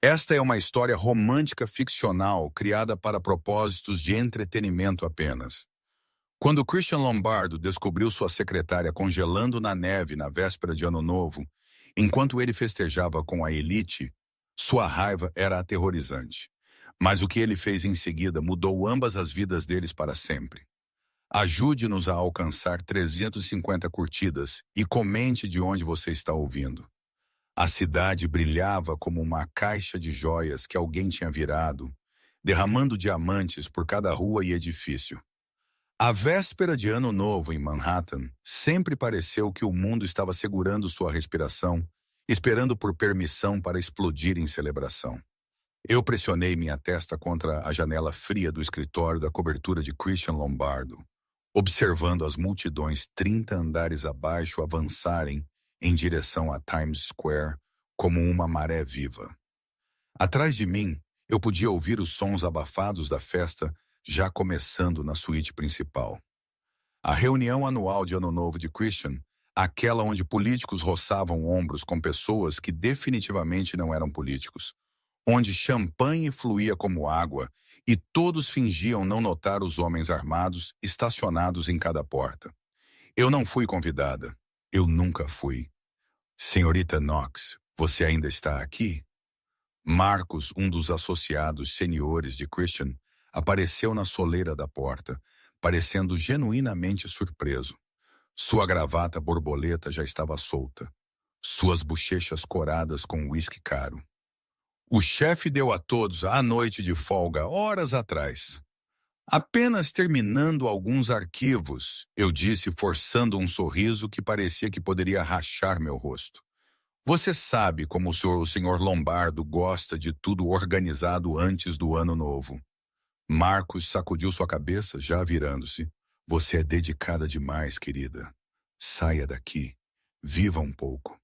Esta é uma história romântica ficcional criada para propósitos de entretenimento apenas. Quando Christian Lombardo descobriu sua secretária congelando na neve na véspera de Ano Novo, enquanto ele festejava com a elite, sua raiva era aterrorizante. Mas o que ele fez em seguida mudou ambas as vidas deles para sempre. Ajude-nos a alcançar 350 curtidas e comente de onde você está ouvindo. A cidade brilhava como uma caixa de joias que alguém tinha virado, derramando diamantes por cada rua e edifício. A véspera de Ano Novo em Manhattan sempre pareceu que o mundo estava segurando sua respiração, esperando por permissão para explodir em celebração. Eu pressionei minha testa contra a janela fria do escritório da cobertura de Christian Lombardo, observando as multidões 30 andares abaixo avançarem em direção a Times Square como uma maré viva. Atrás de mim, eu podia ouvir os sons abafados da festa já começando na suíte principal. A reunião anual de Ano Novo de Christian, aquela onde políticos roçavam ombros com pessoas que definitivamente não eram políticos, onde champanhe fluía como água e todos fingiam não notar os homens armados estacionados em cada porta. Eu não fui convidada. Eu nunca fui. Senhorita Knox, você ainda está aqui? Marcos, um dos associados seniores de Christian, apareceu na soleira da porta, parecendo genuinamente surpreso. Sua gravata borboleta já estava solta, suas bochechas coradas com uísque caro. O chefe deu a todos a noite de folga horas atrás. Apenas terminando alguns arquivos, eu disse forçando um sorriso que parecia que poderia rachar meu rosto. Você sabe como o senhor Lombardo gosta de tudo organizado antes do Ano Novo. Marcos sacudiu sua cabeça, já virando-se. Você é dedicada demais, querida. Saia daqui. Viva um pouco.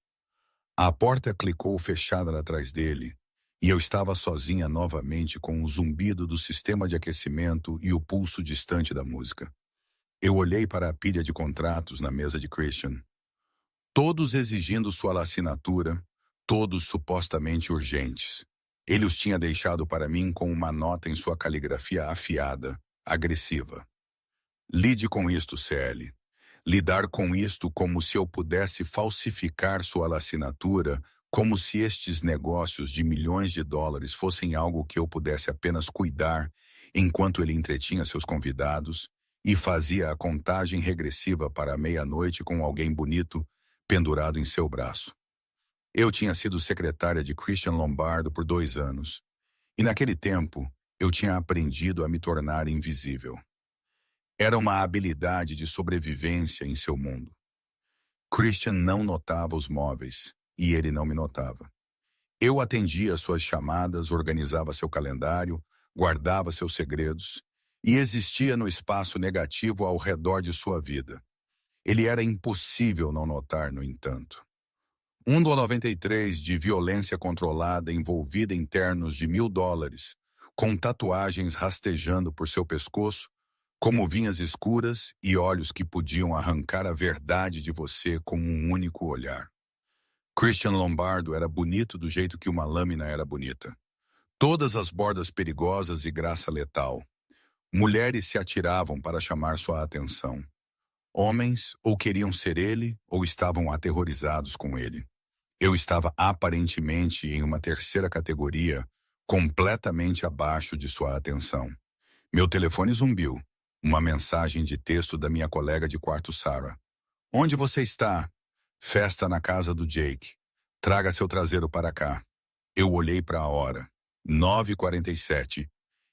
A porta clicou fechada atrás dele, e eu estava sozinha novamente com o zumbido do sistema de aquecimento e o pulso distante da música. Eu olhei para a pilha de contratos na mesa de Christian. Todos exigindo sua assinatura, todos supostamente urgentes. Ele os tinha deixado para mim com uma nota em sua caligrafia afiada, agressiva. Lide com isto, CL. Lidar com isto como se eu pudesse falsificar sua assinatura, como se estes negócios de milhões de dólares fossem algo que eu pudesse apenas cuidar enquanto ele entretinha seus convidados e fazia a contagem regressiva para a meia-noite com alguém bonito pendurado em seu braço. Eu tinha sido secretária de Christian Lombardo por 2 anos, e naquele tempo eu tinha aprendido a me tornar invisível. Era uma habilidade de sobrevivência em seu mundo. Christian não notava os móveis, e ele não me notava. Eu atendia suas chamadas, organizava seu calendário, guardava seus segredos, e existia no espaço negativo ao redor de sua vida. Ele era impossível não notar, no entanto. 93 de violência controlada envolvida em ternos de $1.000, com tatuagens rastejando por seu pescoço, como vinhas escuras e olhos que podiam arrancar a verdade de você com um único olhar. Christian Lombardo era bonito do jeito que uma lâmina era bonita. Todas as bordas perigosas e graça letal. Mulheres se atiravam para chamar sua atenção. Homens ou queriam ser ele ou estavam aterrorizados com ele. Eu estava aparentemente em uma terceira categoria, completamente abaixo de sua atenção. Meu telefone zumbiu. Uma mensagem de texto da minha colega de quarto, Sarah. Onde você está? Festa na casa do Jake. Traga seu traseiro para cá. Eu olhei para a hora. 9h47.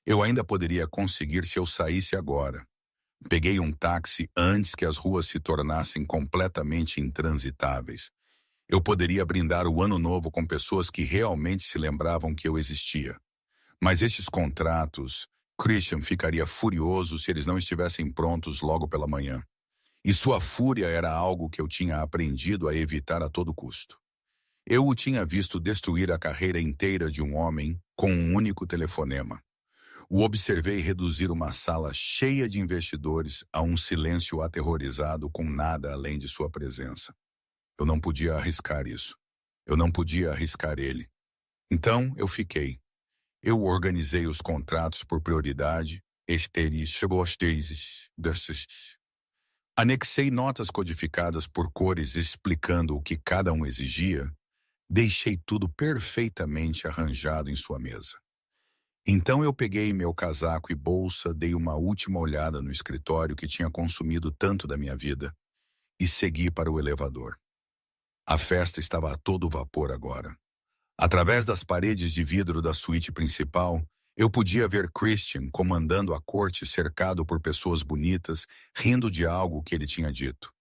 Eu ainda poderia conseguir se eu saísse agora. Peguei um táxi antes que as ruas se tornassem completamente intransitáveis. Eu poderia brindar o Ano Novo com pessoas que realmente se lembravam que eu existia. Mas estes contratos, Christian ficaria furioso se eles não estivessem prontos logo pela manhã. E sua fúria era algo que eu tinha aprendido a evitar a todo custo. Eu o tinha visto destruir a carreira inteira de um homem com um único telefonema. O observei reduzir uma sala cheia de investidores a um silêncio aterrorizado com nada além de sua presença. Eu não podia arriscar isso. Eu não podia arriscar ele. Então, eu fiquei. Eu organizei os contratos por prioridade, anexei notas codificadas por cores explicando o que cada um exigia, deixei tudo perfeitamente arranjado em sua mesa. Então eu peguei meu casaco e bolsa, dei uma última olhada no escritório que tinha consumido tanto da minha vida e segui para o elevador. A festa estava a todo vapor agora. Através das paredes de vidro da suíte principal, eu podia ver Christian comandando a corte cercado por pessoas bonitas, rindo de algo que ele tinha dito.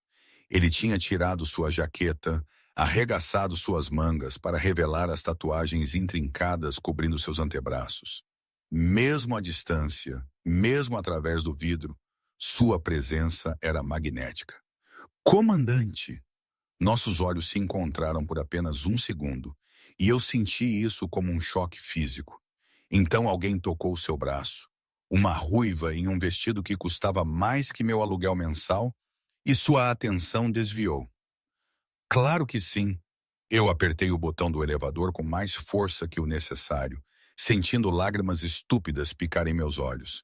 Ele tinha tirado sua jaqueta, arregaçado suas mangas para revelar as tatuagens intrincadas cobrindo seus antebraços. Mesmo à distância, mesmo através do vidro, sua presença era magnética. Comandante! Nossos olhos se encontraram por apenas um segundo, e eu senti isso como um choque físico. Então alguém tocou seu braço. Uma ruiva em um vestido que custava mais que meu aluguel mensal, e sua atenção desviou. Claro que sim. Eu apertei o botão do elevador com mais força que o necessário, sentindo lágrimas estúpidas picarem meus olhos.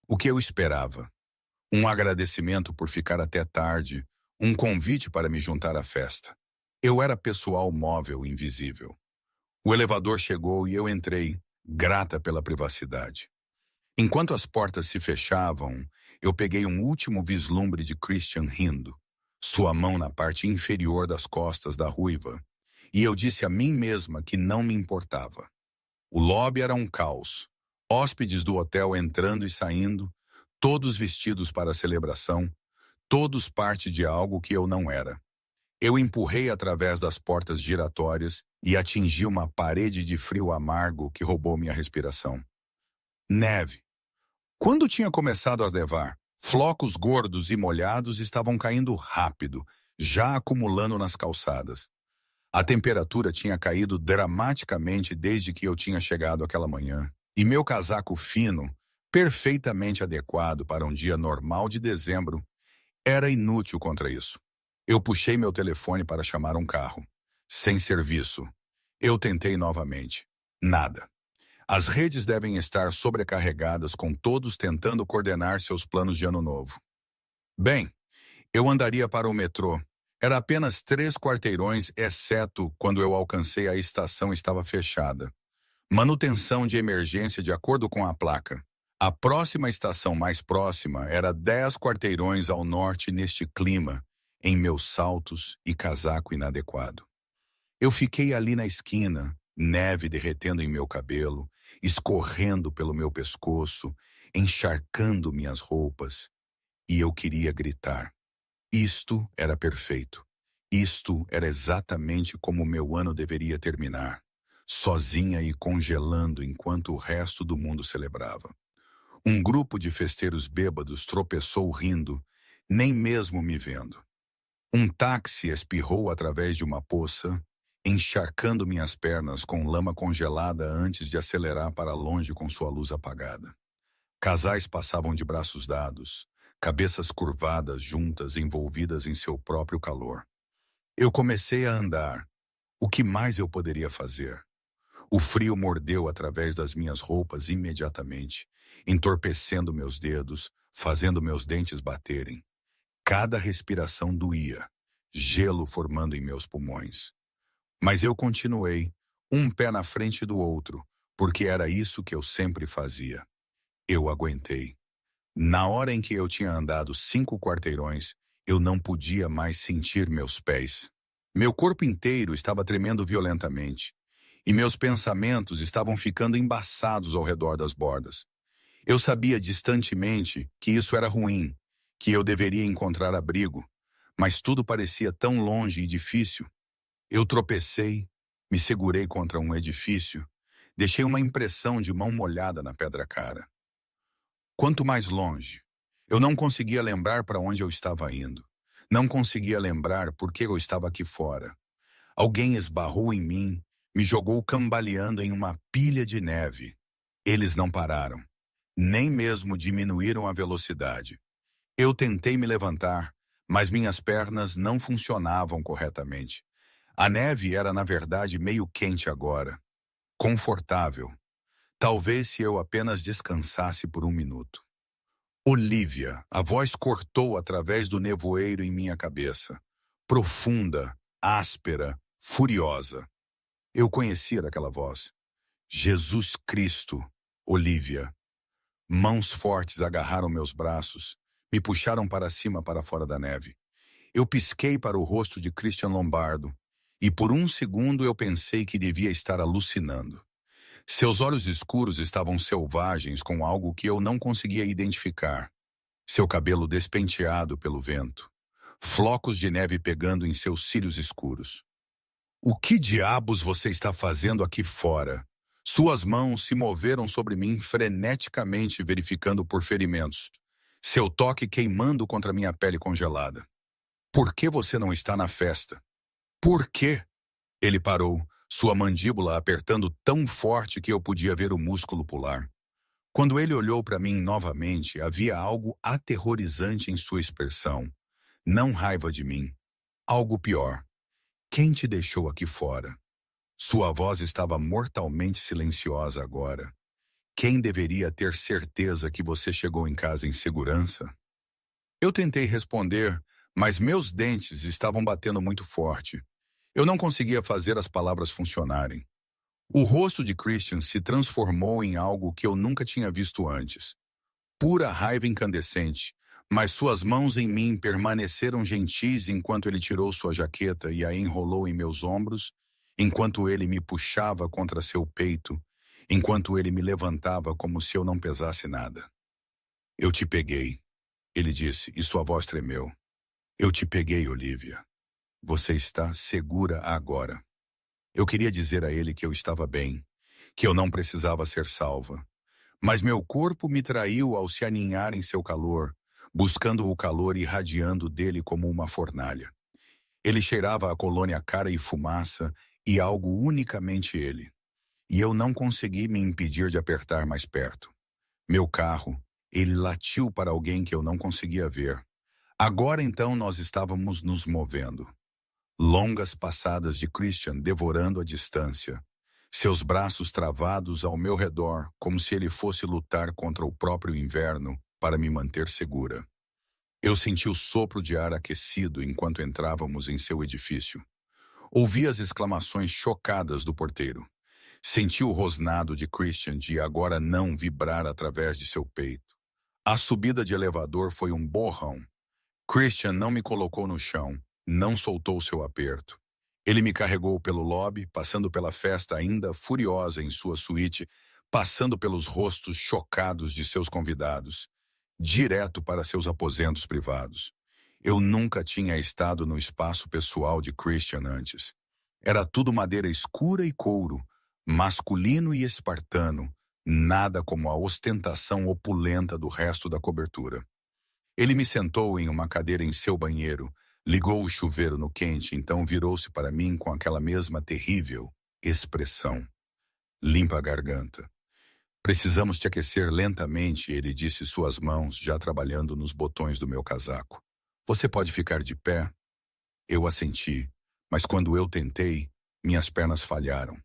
O que eu esperava? Um agradecimento por ficar até tarde, um convite para me juntar à festa. Eu era pessoal móvel invisível. O elevador chegou e eu entrei, grata pela privacidade. Enquanto as portas se fechavam, eu peguei um último vislumbre de Christian rindo, sua mão na parte inferior das costas da ruiva, e eu disse a mim mesma que não me importava. O lobby era um caos, hóspedes do hotel entrando e saindo, todos vestidos para a celebração, todos parte de algo que eu não era. Eu empurrei através das portas giratórias e atingi uma parede de frio amargo que roubou minha respiração. Neve. Quando tinha começado a nevar, flocos gordos e molhados estavam caindo rápido, já acumulando nas calçadas. A temperatura tinha caído dramaticamente desde que eu tinha chegado aquela manhã, e meu casaco fino, perfeitamente adequado para um dia normal de dezembro, era inútil contra isso. Eu puxei meu telefone para chamar um carro. Sem serviço. Eu tentei novamente. Nada. As redes devem estar sobrecarregadas com todos tentando coordenar seus planos de ano novo. Bem, eu andaria para o metrô. Era apenas 3 quarteirões, exceto quando eu alcancei a estação estava fechada. Manutenção de emergência de acordo com a placa. A próxima estação mais próxima era 10 quarteirões ao norte neste clima, em meus saltos e casaco inadequado. Eu fiquei ali na esquina, neve derretendo em meu cabelo, escorrendo pelo meu pescoço, encharcando minhas roupas, e eu queria gritar. Isto era perfeito. Isto era exatamente como o meu ano deveria terminar, sozinha e congelando enquanto o resto do mundo celebrava. Um grupo de festeiros bêbados tropeçou rindo, nem mesmo me vendo. Um táxi espirrou através de uma poça, encharcando minhas pernas com lama congelada antes de acelerar para longe com sua luz apagada. Casais passavam de braços dados, cabeças curvadas juntas envolvidas em seu próprio calor. Eu comecei a andar. O que mais eu poderia fazer? O frio mordeu através das minhas roupas imediatamente, entorpecendo meus dedos, fazendo meus dentes baterem. Cada respiração doía, gelo formando em meus pulmões. Mas eu continuei, um pé na frente do outro, porque era isso que eu sempre fazia. Eu aguentei. Na hora em que eu tinha andado 5 quarteirões, eu não podia mais sentir meus pés. Meu corpo inteiro estava tremendo violentamente, e meus pensamentos estavam ficando embaçados ao redor das bordas. Eu sabia distantemente que isso era ruim, que eu deveria encontrar abrigo, mas tudo parecia tão longe e difícil. Eu tropecei, me segurei contra um edifício, deixei uma impressão de mão molhada na pedra cara. Quanto mais longe, eu não conseguia lembrar para onde eu estava indo. Não conseguia lembrar por que eu estava aqui fora. Alguém esbarrou em mim, me jogou cambaleando em uma pilha de neve. Eles não pararam, nem mesmo diminuíram a velocidade. Eu tentei me levantar, mas minhas pernas não funcionavam corretamente. A neve era, na verdade, meio quente agora. confortável. Talvez se eu apenas descansasse por um minuto. Olivia, a voz cortou através do nevoeiro em minha cabeça. Profunda, áspera, furiosa. Eu conhecia aquela voz. Jesus Cristo, Olivia. Mãos fortes agarraram meus braços, me puxaram para cima para fora da neve. Eu pisquei para o rosto de Christian Lombardo, e por um segundo eu pensei que devia estar alucinando. Seus olhos escuros estavam selvagens com algo que eu não conseguia identificar. Seu cabelo despenteado pelo vento. Flocos de neve pegando em seus cílios escuros. O que diabos você está fazendo aqui fora? Suas mãos se moveram sobre mim freneticamente, verificando por ferimentos. Seu toque queimando contra minha pele congelada. Por que você não está na festa? Por quê? Ele parou, sua mandíbula apertando tão forte que eu podia ver o músculo pular. Quando ele olhou para mim novamente, havia algo aterrorizante em sua expressão. Não raiva de mim. Algo pior. Quem te deixou aqui fora? Sua voz estava mortalmente silenciosa agora. Quem deveria ter certeza que você chegou em casa em segurança? Eu tentei responder, mas meus dentes estavam batendo muito forte. Eu não conseguia fazer as palavras funcionarem. O rosto de Christian se transformou em algo que eu nunca tinha visto antes. Pura raiva incandescente, mas suas mãos em mim permaneceram gentis enquanto ele tirou sua jaqueta e a enrolou em meus ombros, enquanto ele me puxava contra seu peito, enquanto ele me levantava como se eu não pesasse nada. Eu te peguei, ele disse, e sua voz tremeu. Eu te peguei, Olivia. Você está segura agora. Eu queria dizer a ele que eu estava bem, que eu não precisava ser salva. Mas meu corpo me traiu ao se aninhar em seu calor, buscando o calor irradiando dele como uma fornalha. Ele cheirava a colônia cara e fumaça, e algo unicamente ele. E eu não consegui me impedir de apertar mais perto. Meu carro, ele latiu para alguém que eu não conseguia ver. Agora então nós estávamos nos movendo. Longas passadas de Christian devorando a distância. Seus braços travados ao meu redor, como se ele fosse lutar contra o próprio inverno para me manter segura. Eu senti o sopro de ar aquecido enquanto entrávamos em seu edifício. Ouvi as exclamações chocadas do porteiro. Senti o rosnado de Christian de agora não vibrar através de seu peito. A subida de elevador foi um borrão. Christian não me colocou no chão, não soltou seu aperto. Ele me carregou pelo lobby, passando pela festa ainda furiosa em sua suíte, passando pelos rostos chocados de seus convidados, direto para seus aposentos privados. Eu nunca tinha estado no espaço pessoal de Christian antes. Era tudo madeira escura e couro, masculino e espartano, nada como a ostentação opulenta do resto da cobertura. Ele me sentou em uma cadeira em seu banheiro, ligou o chuveiro no quente, então virou-se para mim com aquela mesma terrível expressão. Limpa a garganta. Precisamos te aquecer lentamente, ele disse, suas mãos já trabalhando nos botões do meu casaco. Você pode ficar de pé? Eu assenti, mas quando eu tentei, minhas pernas falharam.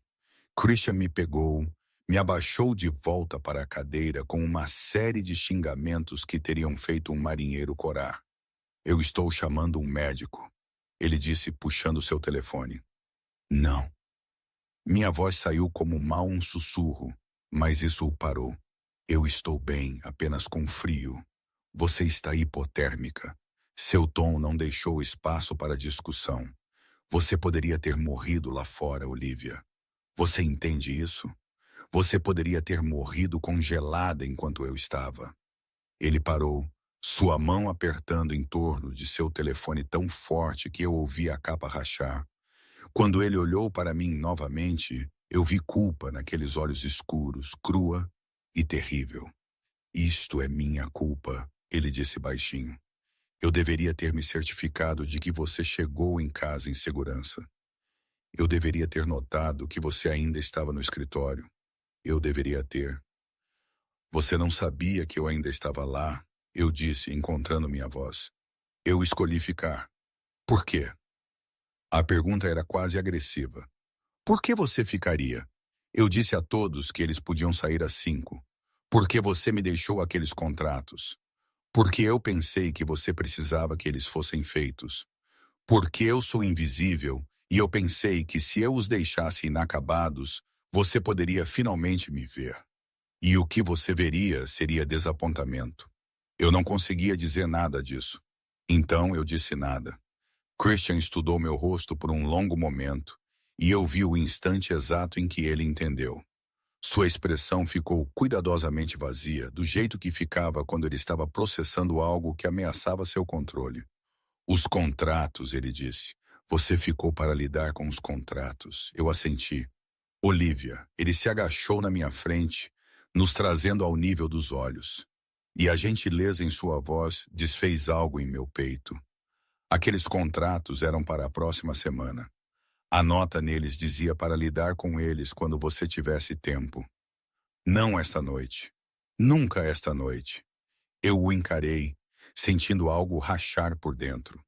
Christian me pegou, me abaixou de volta para a cadeira com uma série de xingamentos que teriam feito um marinheiro corar. Eu estou chamando um médico, ele disse, puxando seu telefone. Não. Minha voz saiu como mal um sussurro, mas isso o parou. Eu estou bem, apenas com frio. Você está hipotérmica. Seu tom não deixou espaço para discussão. Você poderia ter morrido lá fora, Olivia. Você entende isso? Você poderia ter morrido congelada enquanto eu estava. Ele parou, sua mão apertando em torno de seu telefone tão forte que eu ouvi a capa rachar. Quando ele olhou para mim novamente, eu vi culpa naqueles olhos escuros, crua e terrível. Isto é minha culpa, ele disse baixinho. Eu deveria ter me certificado de que você chegou em casa em segurança. Eu deveria ter notado que você ainda estava no escritório. Eu deveria ter. Você não sabia que eu ainda estava lá, eu disse, encontrando minha voz. Eu escolhi ficar. Por quê? A pergunta era quase agressiva. Por que você ficaria? Eu disse a todos que eles podiam sair às 5. Porque você me deixou aqueles contratos. Porque eu pensei que você precisava que eles fossem feitos. Porque eu sou invisível e eu pensei que se eu os deixasse inacabados, você poderia finalmente me ver. E o que você veria seria desapontamento. Eu não conseguia dizer nada disso. Então eu disse nada. Christian estudou meu rosto por um longo momento, e eu vi o instante exato em que ele entendeu. Sua expressão ficou cuidadosamente vazia, do jeito que ficava quando ele estava processando algo que ameaçava seu controle. Os contratos, ele disse. Você ficou para lidar com os contratos. Eu assenti. Olivia, ele se agachou na minha frente, nos trazendo ao nível dos olhos. E a gentileza em sua voz desfez algo em meu peito. Aqueles contratos eram para a próxima semana. A nota neles dizia para lidar com eles quando você tivesse tempo. Não esta noite. Nunca esta noite. Eu o encarei, sentindo algo rachar por dentro.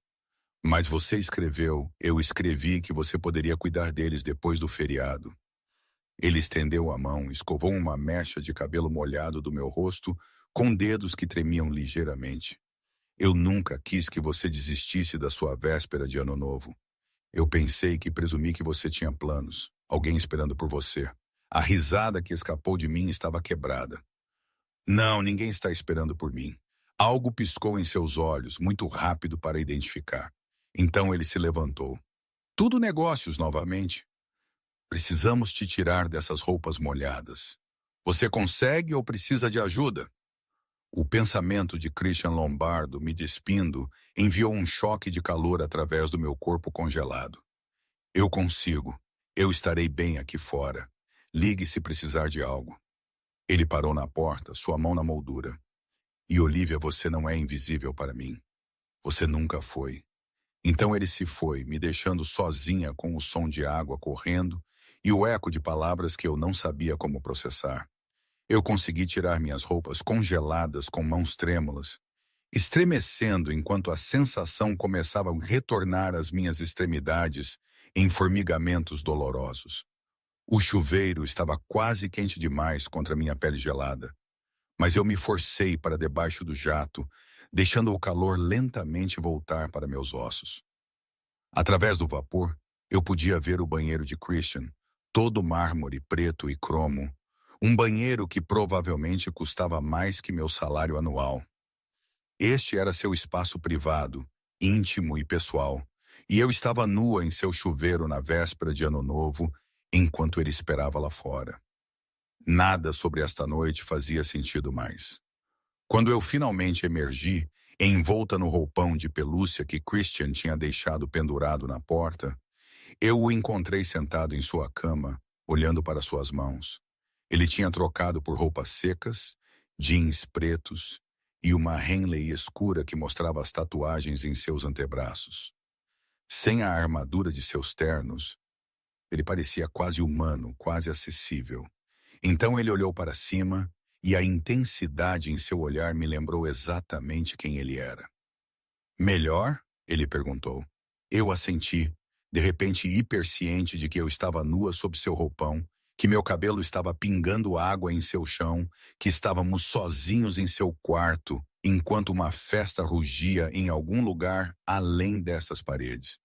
Mas você escreveu, eu escrevi que você poderia cuidar deles depois do feriado. Ele estendeu a mão, escovou uma mecha de cabelo molhado do meu rosto, com dedos que tremiam ligeiramente. Eu nunca quis que você desistisse da sua véspera de Ano Novo. Eu pensei que presumi que você tinha planos, alguém esperando por você. A risada que escapou de mim estava quebrada. Não, ninguém está esperando por mim. Algo piscou em seus olhos, muito rápido para identificar. Então ele se levantou. Tudo negócios novamente. Precisamos te tirar dessas roupas molhadas. Você consegue ou precisa de ajuda? O pensamento de Christian Lombardo me despindo enviou um choque de calor através do meu corpo congelado. Eu consigo. Eu estarei bem aqui fora. Ligue se precisar de algo. Ele parou na porta, sua mão na moldura. E Olivia, você não é invisível para mim. Você nunca foi. Então ele se foi, me deixando sozinha com o som de água correndo e o eco de palavras que eu não sabia como processar. Eu consegui tirar minhas roupas congeladas com mãos trêmulas, estremecendo enquanto a sensação começava a retornar às minhas extremidades em formigamentos dolorosos. O chuveiro estava quase quente demais contra minha pele gelada, mas eu me forcei para debaixo do jato, deixando o calor lentamente voltar para meus ossos. Através do vapor, eu podia ver o banheiro de Christian, todo mármore preto e cromo, um banheiro que provavelmente custava mais que meu salário anual. Este era seu espaço privado, íntimo e pessoal, e eu estava nua em seu chuveiro na véspera de Ano Novo, enquanto ele esperava lá fora. Nada sobre esta noite fazia sentido mais. Quando eu finalmente emergi, envolta no roupão de pelúcia que Christian tinha deixado pendurado na porta, eu o encontrei sentado em sua cama, olhando para suas mãos. Ele tinha trocado por roupas secas, jeans pretos e uma Henley escura que mostrava as tatuagens em seus antebraços. Sem a armadura de seus ternos, ele parecia quase humano, quase acessível. Então ele olhou para cima e a intensidade em seu olhar me lembrou exatamente quem ele era. Melhor? Ele perguntou. Eu assenti, de repente hiperciente de que eu estava nua sob seu roupão, que meu cabelo estava pingando água em seu chão, que estávamos sozinhos em seu quarto, enquanto uma festa rugia em algum lugar além dessas paredes.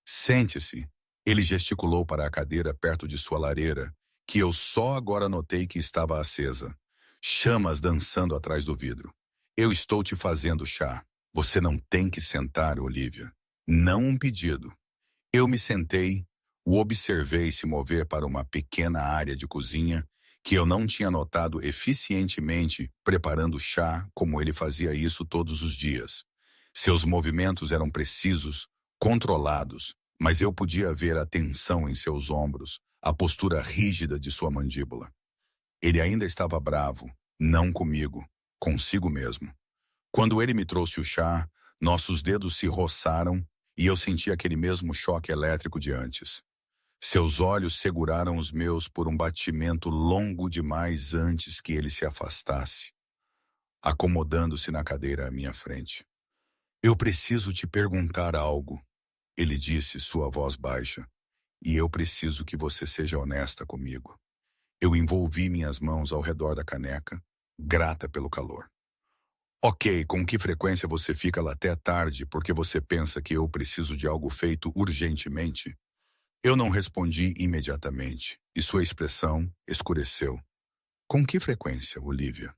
Sente-se, ele gesticulou para a cadeira perto de sua lareira, que eu só agora notei que estava acesa. Chamas dançando atrás do vidro. Eu estou te fazendo chá. Você não tem que sentar, Olivia. Não um pedido. Eu me sentei, o observei se mover para uma pequena área de cozinha que eu não tinha notado eficientemente preparando chá como ele fazia isso todos os dias. Seus movimentos eram precisos, controlados, mas eu podia ver a tensão em seus ombros, a postura rígida de sua mandíbula. Ele ainda estava bravo, não comigo, consigo mesmo. Quando ele me trouxe o chá, nossos dedos se roçaram e eu senti aquele mesmo choque elétrico de antes. Seus olhos seguraram os meus por um batimento longo demais antes que ele se afastasse, acomodando-se na cadeira à minha frente. Eu preciso te perguntar algo, ele disse, sua voz baixa, e eu preciso que você seja honesta comigo. Eu envolvi minhas mãos ao redor da caneca, grata pelo calor. Ok, com que frequência você fica lá até tarde porque você pensa que eu preciso de algo feito urgentemente? Eu não respondi imediatamente, e sua expressão escureceu. Com que frequência, Olivia?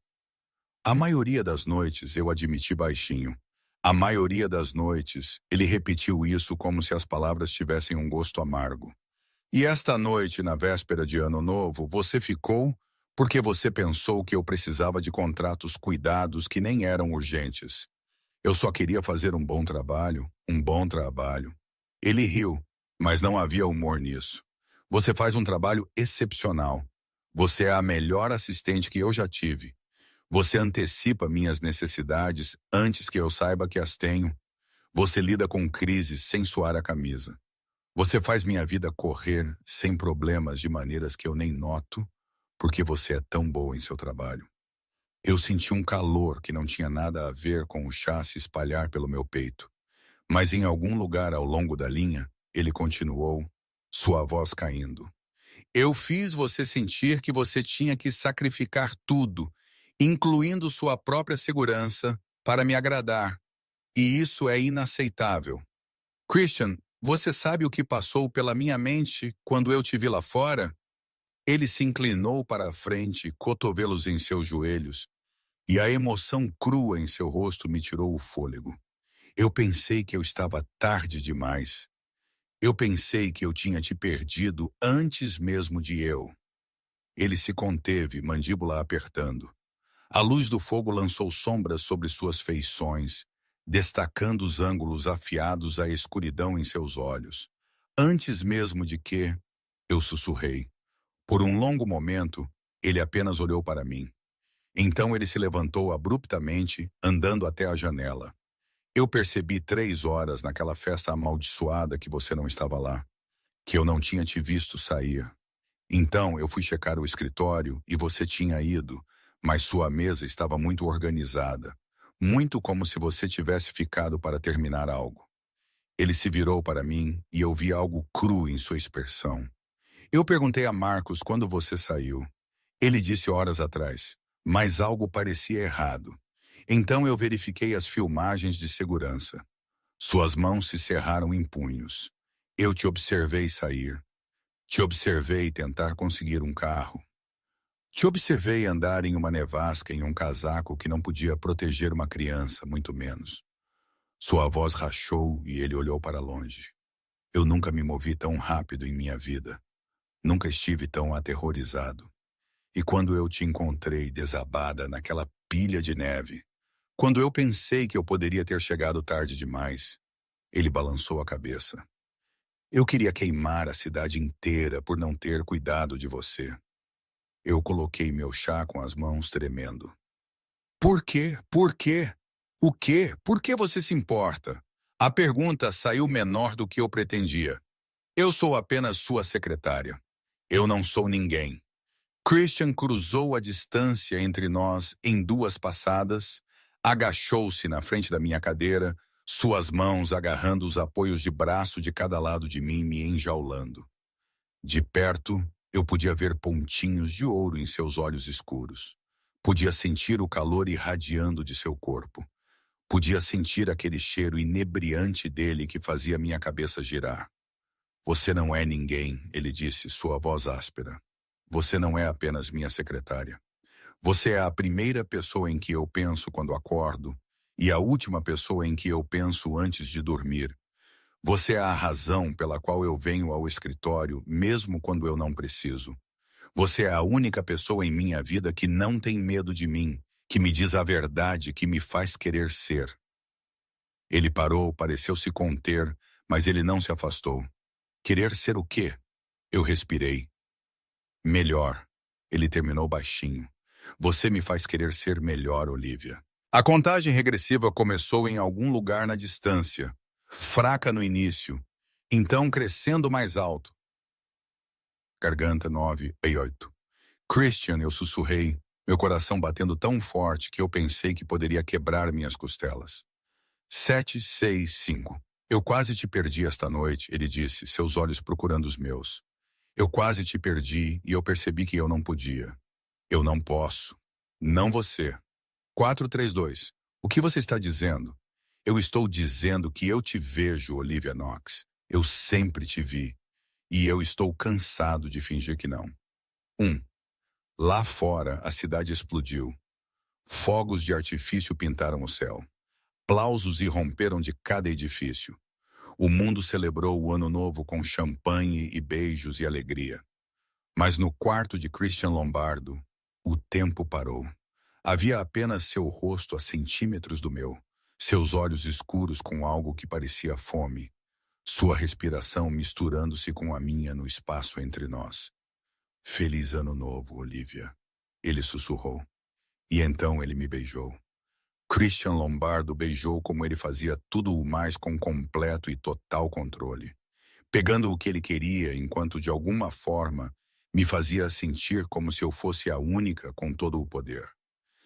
A maioria das noites, eu admiti baixinho. A maioria das noites, ele repetiu isso como se as palavras tivessem um gosto amargo. E esta noite, na véspera de Ano Novo, você ficou porque você pensou que eu precisava de contratos cuidados que nem eram urgentes. Eu só queria fazer um bom trabalho, um bom trabalho. Ele riu, mas não havia humor nisso. Você faz um trabalho excepcional. Você é a melhor assistente que eu já tive. Você antecipa minhas necessidades antes que eu saiba que as tenho. Você lida com crises sem suar a camisa. Você faz minha vida correr sem problemas de maneiras que eu nem noto, porque você é tão boa em seu trabalho. Eu senti um calor que não tinha nada a ver com o chá se espalhar pelo meu peito. Mas em algum lugar ao longo da linha, ele continuou, sua voz caindo. Eu fiz você sentir que você tinha que sacrificar tudo, incluindo sua própria segurança, para me agradar. E isso é inaceitável. Christian, você sabe o que passou pela minha mente quando eu te vi lá fora? Ele se inclinou para a frente, cotovelos em seus joelhos, e a emoção crua em seu rosto me tirou o fôlego. Eu pensei que eu estava tarde demais. Eu pensei que eu tinha te perdido antes mesmo de eu. Ele se conteve, mandíbula apertando. A luz do fogo lançou sombras sobre suas feições, destacando os ângulos afiados à escuridão em seus olhos. Antes mesmo de que, eu sussurrei. Por um longo momento, ele apenas olhou para mim. Então ele se levantou abruptamente, andando até a janela. Eu percebi 3 horas naquela festa amaldiçoada que você não estava lá, que eu não tinha te visto sair. Então eu fui checar o escritório e você tinha ido, mas sua mesa estava muito organizada, muito como se você tivesse ficado para terminar algo. Ele se virou para mim e eu vi algo cru em sua expressão. Eu perguntei a Marcos quando você saiu. Ele disse horas atrás, mas algo parecia errado. Então eu verifiquei as filmagens de segurança. Suas mãos se cerraram em punhos. Eu te observei sair. Te observei tentar conseguir um carro. Te observei andar em uma nevasca em um casaco que não podia proteger uma criança, muito menos. Sua voz rachou e ele olhou para longe. Eu nunca me movi tão rápido em minha vida. Nunca estive tão aterrorizado. E quando eu te encontrei desabada naquela pilha de neve, quando eu pensei que eu poderia ter chegado tarde demais, ele balançou a cabeça. Eu queria queimar a cidade inteira por não ter cuidado de você. Eu coloquei meu chá com as mãos tremendo. Por quê? Por quê? O quê? Por que você se importa? A pergunta saiu menor do que eu pretendia. Eu sou apenas sua secretária. Eu não sou ninguém. Christian cruzou a distância entre nós em 2 passadas, agachou-se na frente da minha cadeira, suas mãos agarrando os apoios de braço de cada lado de mim, me enjaulando. De perto, eu podia ver pontinhos de ouro em seus olhos escuros. Podia sentir o calor irradiando de seu corpo. Podia sentir aquele cheiro inebriante dele que fazia minha cabeça girar. Você não é ninguém, ele disse, sua voz áspera. Você não é apenas minha secretária. Você é a primeira pessoa em que eu penso quando acordo e a última pessoa em que eu penso antes de dormir. Você é a razão pela qual eu venho ao escritório, mesmo quando eu não preciso. Você é a única pessoa em minha vida que não tem medo de mim, que me diz a verdade, que me faz querer ser. Ele parou, pareceu se conter, mas ele não se afastou. Querer ser o quê? Eu respirei. Melhor. Ele terminou baixinho. Você me faz querer ser melhor, Olivia. A contagem regressiva começou em algum lugar na distância, fraca no início, então crescendo mais alto. Garganta 9 e 8. Christian, eu sussurrei, meu coração batendo tão forte que eu pensei que poderia quebrar minhas costelas. 7, 6, 5. Eu quase te perdi esta noite, ele disse, seus olhos procurando os meus. Eu quase te perdi e eu percebi que eu não podia. Eu não posso. Não você. 432. O que você está dizendo? Eu estou dizendo que eu te vejo, Olivia Knox. Eu sempre te vi. E eu estou cansado de fingir que não. 1. Lá fora, a cidade explodiu. Fogos de artifício pintaram o céu. Aplausos irromperam de cada edifício. O mundo celebrou o ano novo com champanhe e beijos e alegria. Mas no quarto de Christian Lombardo, o tempo parou. Havia apenas seu rosto a centímetros do meu, seus olhos escuros com algo que parecia fome, sua respiração misturando-se com a minha no espaço entre nós. Feliz Ano Novo, Olivia, ele sussurrou. E então ele me beijou. Christian Lombardo beijou como ele fazia tudo o mais com completo e total controle, pegando o que ele queria enquanto de alguma forma me fazia sentir como se eu fosse a única com todo o poder.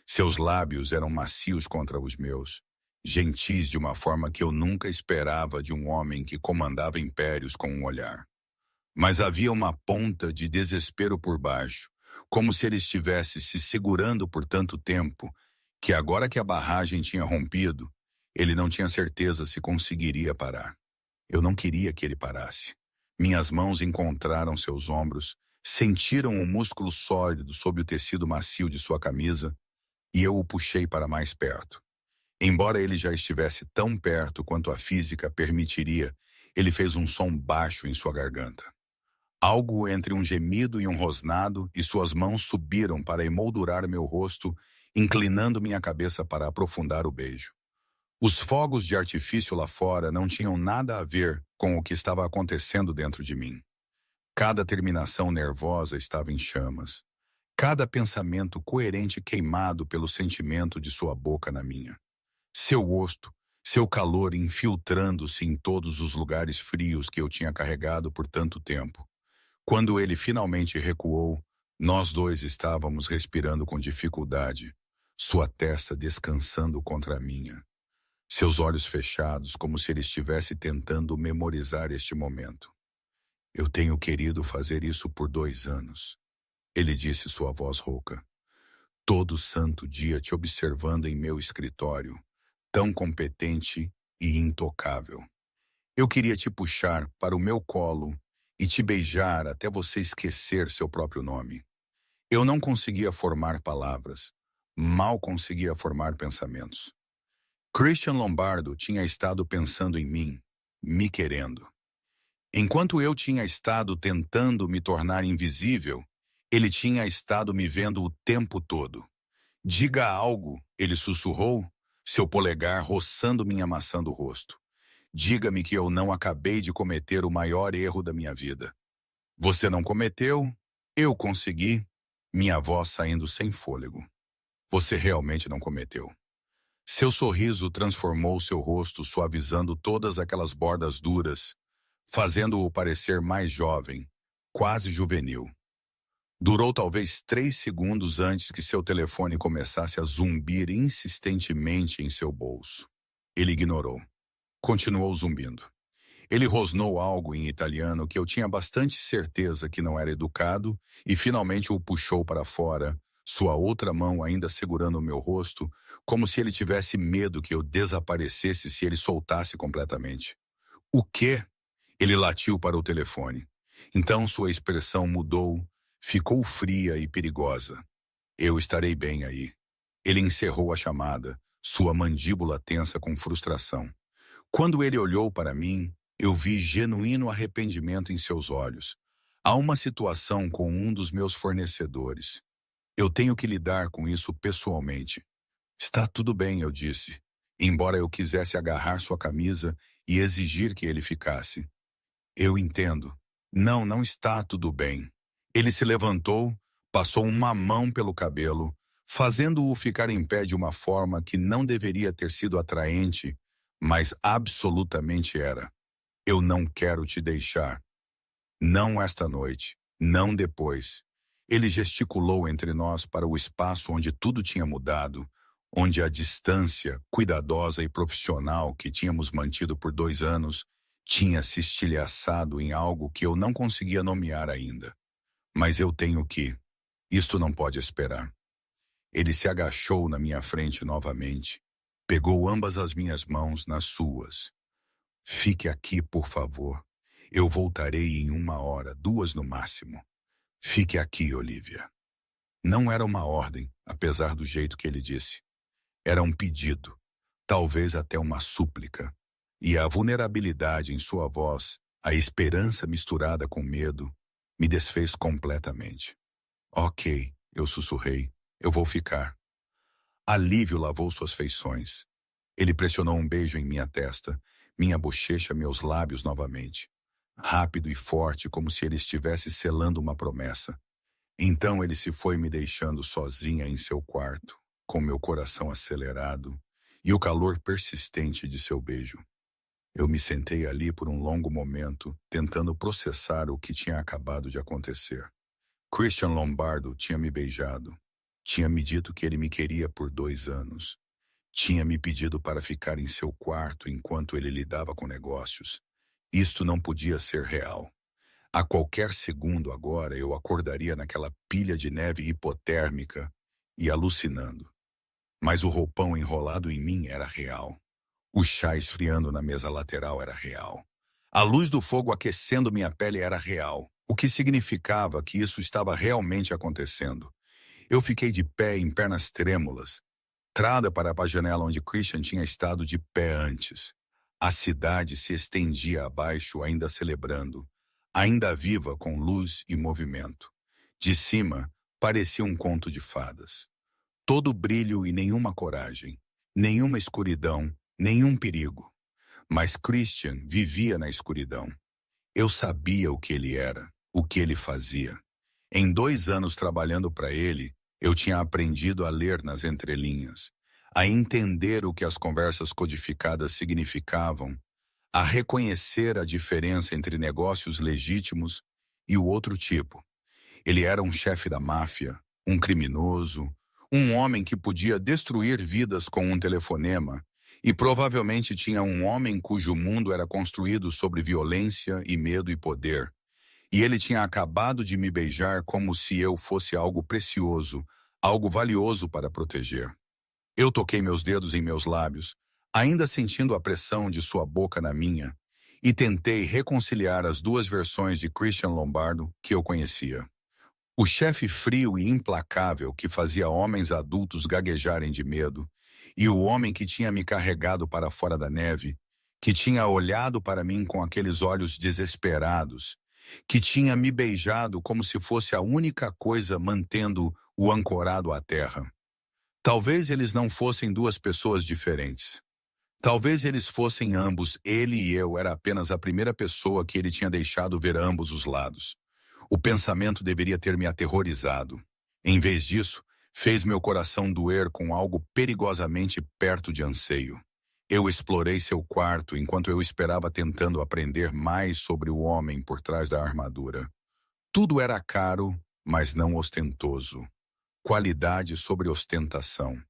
Seus lábios eram macios contra os meus, gentis de uma forma que eu nunca esperava de um homem que comandava impérios com um olhar. Mas havia uma ponta de desespero por baixo, como se ele estivesse se segurando por tanto tempo, que agora que a barragem tinha rompido, ele não tinha certeza se conseguiria parar. Eu não queria que ele parasse. Minhas mãos encontraram seus ombros, sentiram o músculo sólido sob o tecido macio de sua camisa, e eu o puxei para mais perto. Embora ele já estivesse tão perto quanto a física permitiria, ele fez um som baixo em sua garganta. Algo entre um gemido e um rosnado, e suas mãos subiram para emoldurar meu rosto, inclinando minha cabeça para aprofundar o beijo. Os fogos de artifício lá fora não tinham nada a ver com o que estava acontecendo dentro de mim. Cada terminação nervosa estava em chamas. Cada pensamento coerente queimado pelo sentimento de sua boca na minha. Seu rosto, seu calor infiltrando-se em todos os lugares frios que eu tinha carregado por tanto tempo. Quando ele finalmente recuou, nós dois estávamos respirando com dificuldade, sua testa descansando contra a minha. Seus olhos fechados, como se ele estivesse tentando memorizar este momento. Eu tenho querido fazer isso por 2 anos, ele disse, sua voz rouca. Todo santo dia te observando em meu escritório, tão competente e intocável. Eu queria te puxar para o meu colo e te beijar até você esquecer seu próprio nome. Eu não conseguia formar palavras, mal conseguia formar pensamentos. Christian Lombardo tinha estado pensando em mim, me querendo. Enquanto eu tinha estado tentando me tornar invisível, ele tinha estado me vendo o tempo todo. Diga algo, ele sussurrou, seu polegar roçando minha maçã do rosto. Diga-me que eu não acabei de cometer o maior erro da minha vida. Você não cometeu, eu consegui, minha voz saindo sem fôlego. Você realmente não cometeu. Seu sorriso transformou seu rosto, suavizando todas aquelas bordas duras, fazendo-o parecer mais jovem, quase juvenil. Durou talvez 3 segundos antes que seu telefone começasse a zumbir insistentemente em seu bolso. Ele ignorou. Continuou zumbindo. Ele rosnou algo em italiano que eu tinha bastante certeza que não era educado e finalmente o puxou para fora, sua outra mão ainda segurando o meu rosto, como se ele tivesse medo que eu desaparecesse se ele soltasse completamente. O quê? Ele latiu para o telefone. Então sua expressão mudou, ficou fria e perigosa. Eu estarei bem aí. Ele encerrou a chamada, sua mandíbula tensa com frustração. Quando ele olhou para mim, eu vi genuíno arrependimento em seus olhos. Há uma situação com um dos meus fornecedores. Eu tenho que lidar com isso pessoalmente. Está tudo bem, eu disse, embora eu quisesse agarrar sua camisa e exigir que ele ficasse. Eu entendo. Não, não está tudo bem. Ele se levantou, passou uma mão pelo cabelo, fazendo-o ficar em pé de uma forma que não deveria ter sido atraente, mas absolutamente era. Eu não quero te deixar. Não esta noite, não depois. Ele gesticulou entre nós para o espaço onde tudo tinha mudado, onde a distância cuidadosa e profissional que tínhamos mantido por 2 anos Tinha se estilhaçado em algo que eu não conseguia nomear ainda. Mas eu tenho que. Isto não pode esperar. Ele se agachou na minha frente novamente. Pegou ambas as minhas mãos nas suas. Fique aqui, por favor. Eu voltarei em 1 hora, 2 no máximo. Fique aqui, Olivia. Não era uma ordem, apesar do jeito que ele disse. Era um pedido, talvez até uma súplica. E a vulnerabilidade em sua voz, a esperança misturada com medo, me desfez completamente. Ok, eu sussurrei. Eu vou ficar. Alívio lavou suas feições. Ele pressionou um beijo em minha testa, minha bochecha, meus lábios novamente. Rápido e forte, como se ele estivesse selando uma promessa. Então ele se foi me deixando sozinha em seu quarto, com meu coração acelerado e o calor persistente de seu beijo. Eu me sentei ali por um longo momento, tentando processar o que tinha acabado de acontecer. Christian Lombardo tinha me beijado. Tinha me dito que ele me queria por 2 anos. Tinha me pedido para ficar em seu quarto enquanto ele lidava com negócios. Isto não podia ser real. A qualquer segundo agora eu acordaria naquela pilha de neve hipotérmica e alucinando. Mas o roupão enrolado em mim era real. O chá esfriando na mesa lateral era real. A luz do fogo aquecendo minha pele era real, o que significava que isso estava realmente acontecendo. Eu fiquei de pé em pernas trêmulas, trada para a janela onde Christian tinha estado de pé antes. A cidade se estendia abaixo, ainda celebrando, ainda viva com luz e movimento. De cima, parecia um conto de fadas. Todo brilho e nenhuma coragem, nenhuma escuridão, nenhum perigo. Mas Christian vivia na escuridão. Eu sabia o que ele era, o que ele fazia. Em 2 anos trabalhando para ele, eu tinha aprendido a ler nas entrelinhas, a entender o que as conversas codificadas significavam, a reconhecer a diferença entre negócios legítimos e o outro tipo. Ele era um chefe da máfia, um criminoso, um homem que podia destruir vidas com um telefonema, e provavelmente tinha um homem cujo mundo era construído sobre violência e medo e poder. E ele tinha acabado de me beijar como se eu fosse algo precioso, algo valioso para proteger. Eu toquei meus dedos em meus lábios, ainda sentindo a pressão de sua boca na minha, e tentei reconciliar as 2 versões de Christian Lombardo que eu conhecia. O chefe frio e implacável que fazia homens adultos gaguejarem de medo, e o homem que tinha me carregado para fora da neve, que tinha olhado para mim com aqueles olhos desesperados, que tinha me beijado como se fosse a única coisa mantendo o ancorado à terra. Talvez eles não fossem 2 pessoas diferentes. Talvez eles fossem ambos, ele e eu era apenas a primeira pessoa que ele tinha deixado ver ambos os lados. O pensamento deveria ter me aterrorizado. Em vez disso, fez meu coração doer com algo perigosamente perto de anseio. Eu explorei seu quarto enquanto eu esperava tentando aprender mais sobre o homem por trás da armadura. Tudo era caro, mas não ostentoso. Qualidade sobre ostentação.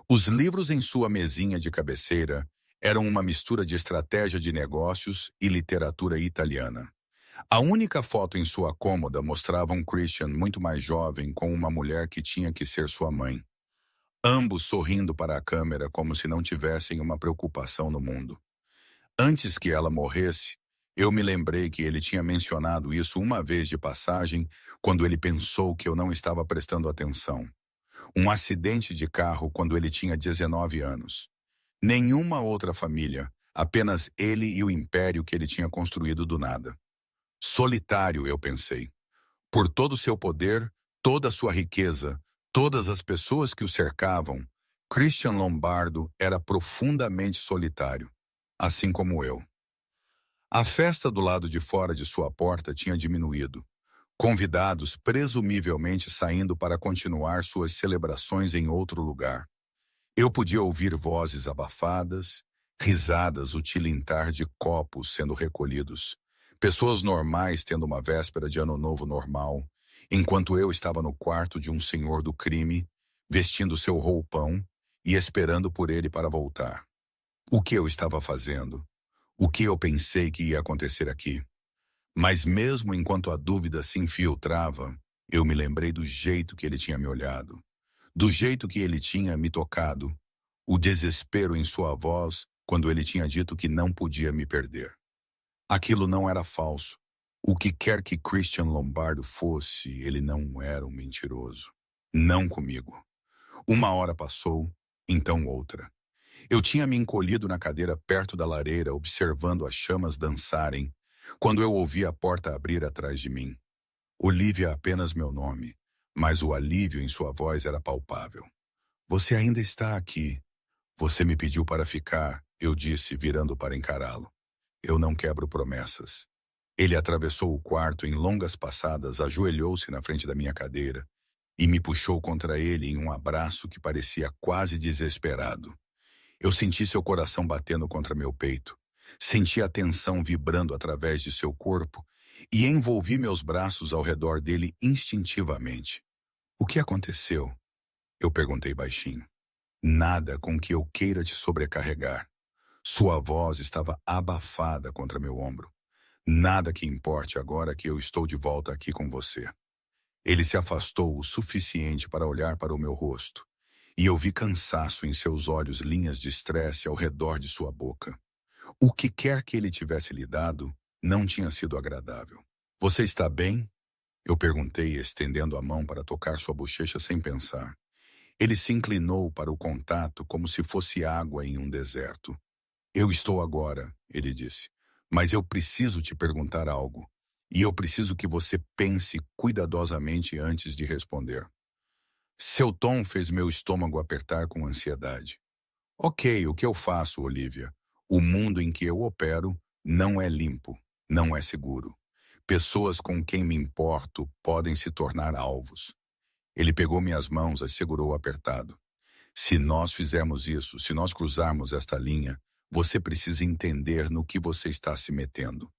Os livros em sua mesinha de cabeceira eram uma mistura de estratégia de negócios e literatura italiana. A única foto em sua cômoda mostrava um Christian muito mais jovem com uma mulher que tinha que ser sua mãe. Ambos sorrindo para a câmera como se não tivessem uma preocupação no mundo. Antes que ela morresse, eu me lembrei que ele tinha mencionado isso uma vez de passagem quando ele pensou que eu não estava prestando atenção. Um acidente de carro quando ele tinha 19 anos. Nenhuma outra família, apenas ele e o império que ele tinha construído do nada. Solitário, eu pensei. Por todo o seu poder, toda a sua riqueza, todas as pessoas que o cercavam, Christian Lombardo era profundamente solitário, assim como eu. A festa do lado de fora de sua porta tinha diminuído. Convidados presumivelmente saindo para continuar suas celebrações em outro lugar. Eu podia ouvir vozes abafadas, risadas, o tilintar de copos sendo recolhidos, pessoas normais tendo uma véspera de ano novo normal, enquanto eu estava no quarto de um senhor do crime, vestindo seu roupão e esperando por ele para voltar. O que eu estava fazendo? O que eu pensei que ia acontecer aqui? Mas mesmo enquanto a dúvida se infiltrava, eu me lembrei do jeito que ele tinha me olhado, do jeito que ele tinha me tocado, o desespero em sua voz quando ele tinha dito que não podia me perder. Aquilo não era falso. O que quer que Christian Lombardo fosse, ele não era um mentiroso. Não comigo. Uma hora passou, então outra. Eu tinha me encolhido na cadeira perto da lareira, observando as chamas dançarem, quando eu ouvi a porta abrir atrás de mim. Olivia é apenas meu nome, mas o alívio em sua voz era palpável. Você ainda está aqui. Você me pediu para ficar, eu disse, virando para encará-lo. Eu não quebro promessas. Ele atravessou o quarto em longas passadas, ajoelhou-se na frente da minha cadeira e me puxou contra ele em um abraço que parecia quase desesperado. Eu senti seu coração batendo contra meu peito. Senti a tensão vibrando através de seu corpo e envolvi meus braços ao redor dele instintivamente. O que aconteceu? Eu perguntei baixinho. Nada com que eu queira te sobrecarregar. Sua voz estava abafada contra meu ombro. Nada que importe agora que eu estou de volta aqui com você. Ele se afastou o suficiente para olhar para o meu rosto, e eu vi cansaço em seus olhos, linhas de estresse ao redor de sua boca. O que quer que ele tivesse lhe dado não tinha sido agradável. Você está bem? Eu perguntei, estendendo a mão para tocar sua bochecha sem pensar. Ele se inclinou para o contato como se fosse água em um deserto. Eu estou agora, ele disse, mas eu preciso te perguntar algo. E eu preciso que você pense cuidadosamente antes de responder. Seu tom fez meu estômago apertar com ansiedade. Ok, o que eu faço, Olivia? O mundo em que eu opero não é limpo, não é seguro. Pessoas com quem me importo podem se tornar alvos. Ele pegou minhas mãos, as segurou apertado. Se nós fizermos isso, se nós cruzarmos esta linha, você precisa entender no que você está se metendo.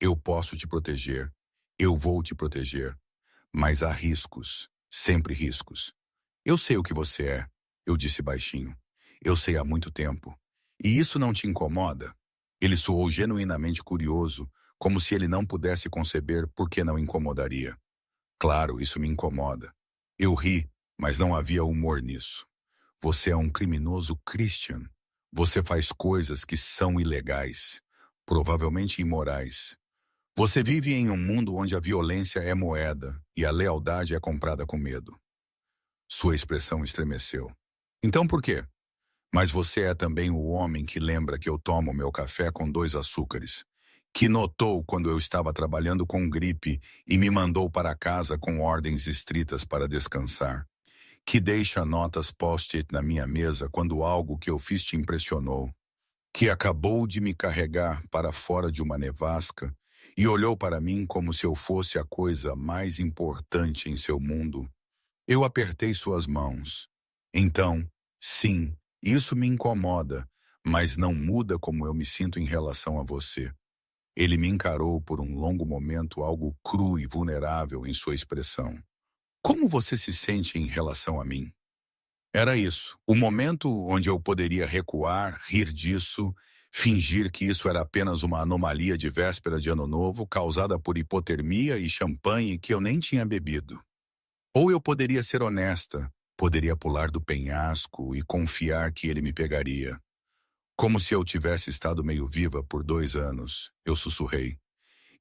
Eu posso te proteger, eu vou te proteger, mas há riscos, sempre riscos. Eu sei o que você é, eu disse baixinho. Eu sei há muito tempo. E isso não te incomoda? Ele soou genuinamente curioso, como se ele não pudesse conceber por que não incomodaria. Claro, isso me incomoda. Eu ri, mas não havia humor nisso. Você é um criminoso Christian. Você faz coisas que são ilegais, provavelmente imorais. Você vive em um mundo onde a violência é moeda e a lealdade é comprada com medo. Sua expressão estremeceu. Então por quê? Mas você é também o homem que lembra que eu tomo meu café com 2 açúcares, que notou quando eu estava trabalhando com gripe e me mandou para casa com ordens estritas para descansar, que deixa notas post-it na minha mesa quando algo que eu fiz te impressionou, que acabou de me carregar para fora de uma nevasca e olhou para mim como se eu fosse a coisa mais importante em seu mundo. Eu apertei suas mãos. Então, sim, isso me incomoda, mas não muda como eu me sinto em relação a você. Ele me encarou por um longo momento, algo cru e vulnerável em sua expressão. Como você se sente em relação a mim? Era isso, o momento onde eu poderia recuar, rir disso, fingir que isso era apenas uma anomalia de véspera de Ano Novo causada por hipotermia e champanhe que eu nem tinha bebido. Ou eu poderia ser honesta, poderia pular do penhasco e confiar que ele me pegaria. Como se eu tivesse estado meio viva por 2 anos, eu sussurrei.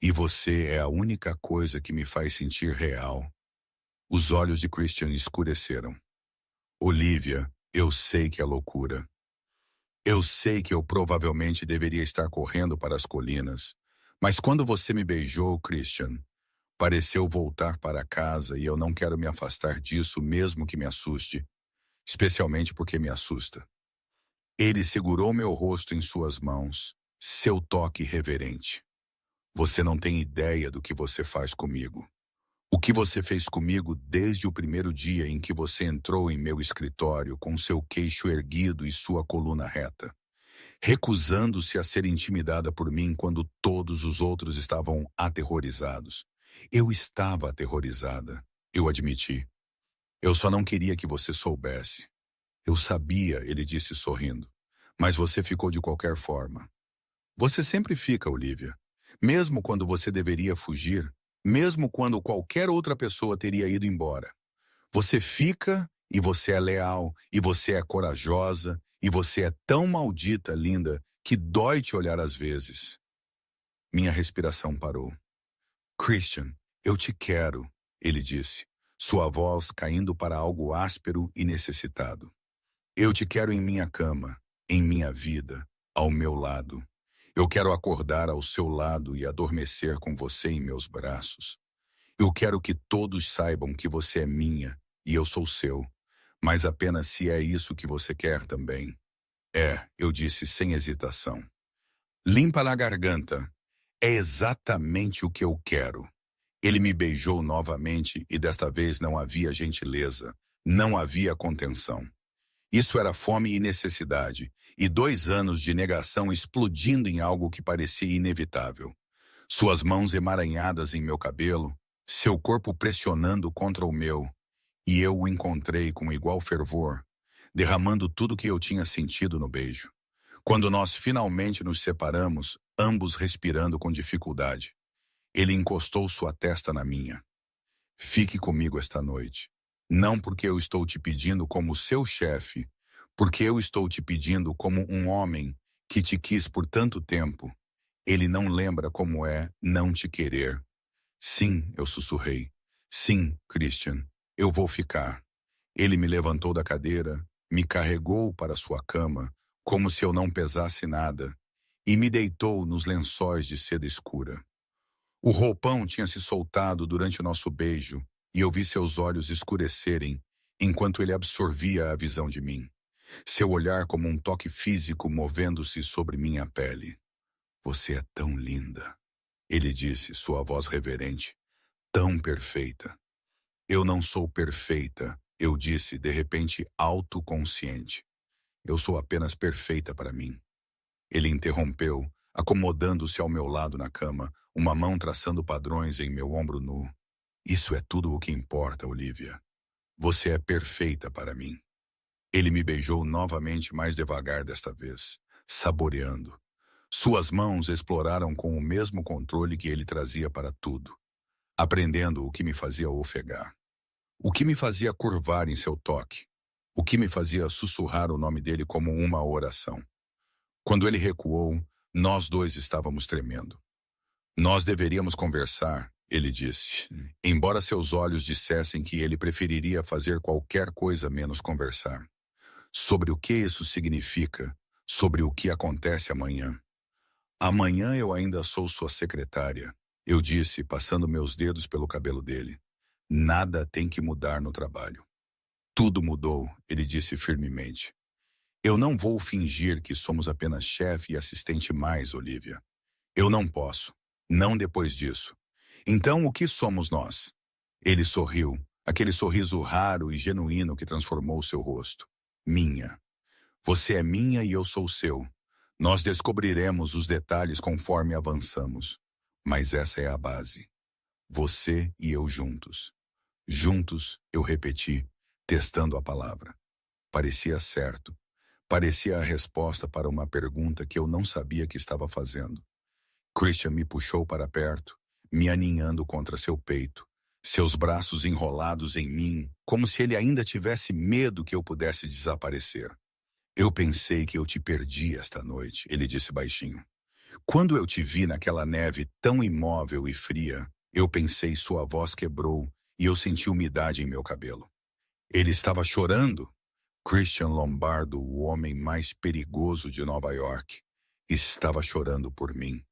E você é a única coisa que me faz sentir real. Os olhos de Christian escureceram. Olivia, eu sei que é loucura. Eu sei que eu provavelmente deveria estar correndo para as colinas. Mas quando você me beijou, Christian, pareceu voltar para casa e eu não quero me afastar disso mesmo que me assuste, especialmente porque me assusta. Ele segurou meu rosto em suas mãos, seu toque reverente. Você não tem ideia do que você faz comigo. O que você fez comigo desde o primeiro dia em que você entrou em meu escritório com seu queixo erguido e sua coluna reta, recusando-se a ser intimidada por mim quando todos os outros estavam aterrorizados. Eu estava aterrorizada, eu admiti. Eu só não queria que você soubesse. Eu sabia, ele disse sorrindo, mas você ficou de qualquer forma. Você sempre fica, Olivia. Mesmo quando você deveria fugir, mesmo quando qualquer outra pessoa teria ido embora. Você fica e você é leal, e você é corajosa, e você é tão maldita, linda, que dói te olhar às vezes. Minha respiração parou. Christian, eu te quero, ele disse, sua voz caindo para algo áspero e necessitado. Eu te quero em minha cama, em minha vida, ao meu lado. Eu quero acordar ao seu lado e adormecer com você em meus braços. Eu quero que todos saibam que você é minha e eu sou seu, mas apenas se é isso que você quer também. É, eu disse sem hesitação. Limpa na garganta. É exatamente o que eu quero. Ele me beijou novamente e desta vez não havia gentileza, não havia contenção. Isso era fome e necessidade, e 2 anos de negação explodindo em algo que parecia inevitável. Suas mãos emaranhadas em meu cabelo, seu corpo pressionando contra o meu, e eu o encontrei com igual fervor, derramando tudo que eu tinha sentido no beijo. Quando nós finalmente nos separamos, ambos respirando com dificuldade, ele encostou sua testa na minha. Fique comigo esta noite. Não porque eu estou te pedindo como seu chefe, porque eu estou te pedindo como um homem que te quis por tanto tempo. Ele não lembra como é não te querer. Sim, eu sussurrei. Sim, Christian, eu vou ficar. Ele me levantou da cadeira, me carregou para sua cama, como se eu não pesasse nada, e me deitou nos lençóis de seda escura. O roupão tinha se soltado durante o nosso beijo, e eu vi seus olhos escurecerem, enquanto ele absorvia a visão de mim. Seu olhar como um toque físico movendo-se sobre minha pele. Você é tão linda, ele disse, sua voz reverente. Tão perfeita. Eu não sou perfeita, eu disse, de repente autoconsciente. Eu sou apenas perfeita para mim. Ele interrompeu, acomodando-se ao meu lado na cama, uma mão traçando padrões em meu ombro nu. Isso é tudo o que importa, Olivia. Você é perfeita para mim. Ele me beijou novamente mais devagar desta vez, saboreando. Suas mãos exploraram com o mesmo controle que ele trazia para tudo, aprendendo o que me fazia ofegar, o que me fazia curvar em seu toque, o que me fazia sussurrar o nome dele como uma oração. Quando ele recuou, nós dois estávamos tremendo. Nós deveríamos conversar, ele disse, embora seus olhos dissessem que ele preferiria fazer qualquer coisa menos conversar. Sobre o que isso significa, sobre o que acontece amanhã. Amanhã eu ainda sou sua secretária, eu disse, passando meus dedos pelo cabelo dele. Nada tem que mudar no trabalho. Tudo mudou, ele disse firmemente. Eu não vou fingir que somos apenas chefe e assistente mais, Olivia. Eu não posso. Não depois disso. Então, o que somos nós? Ele sorriu, aquele sorriso raro e genuíno que transformou seu rosto. Minha. Você é minha e eu sou seu. Nós descobriremos os detalhes conforme avançamos. Mas essa é a base. Você e eu juntos. Juntos, eu repeti, testando a palavra. Parecia certo. Parecia a resposta para uma pergunta que eu não sabia que estava fazendo. Christian me puxou para perto, me aninhando contra seu peito, seus braços enrolados em mim, como se ele ainda tivesse medo que eu pudesse desaparecer. Eu pensei que eu te perdi esta noite, ele disse baixinho. Quando eu te vi naquela neve tão imóvel e fria, eu pensei sua voz quebrou e eu senti umidade em meu cabelo. Ele estava chorando? Christian Lombardo, o homem mais perigoso de Nova York, estava chorando por mim.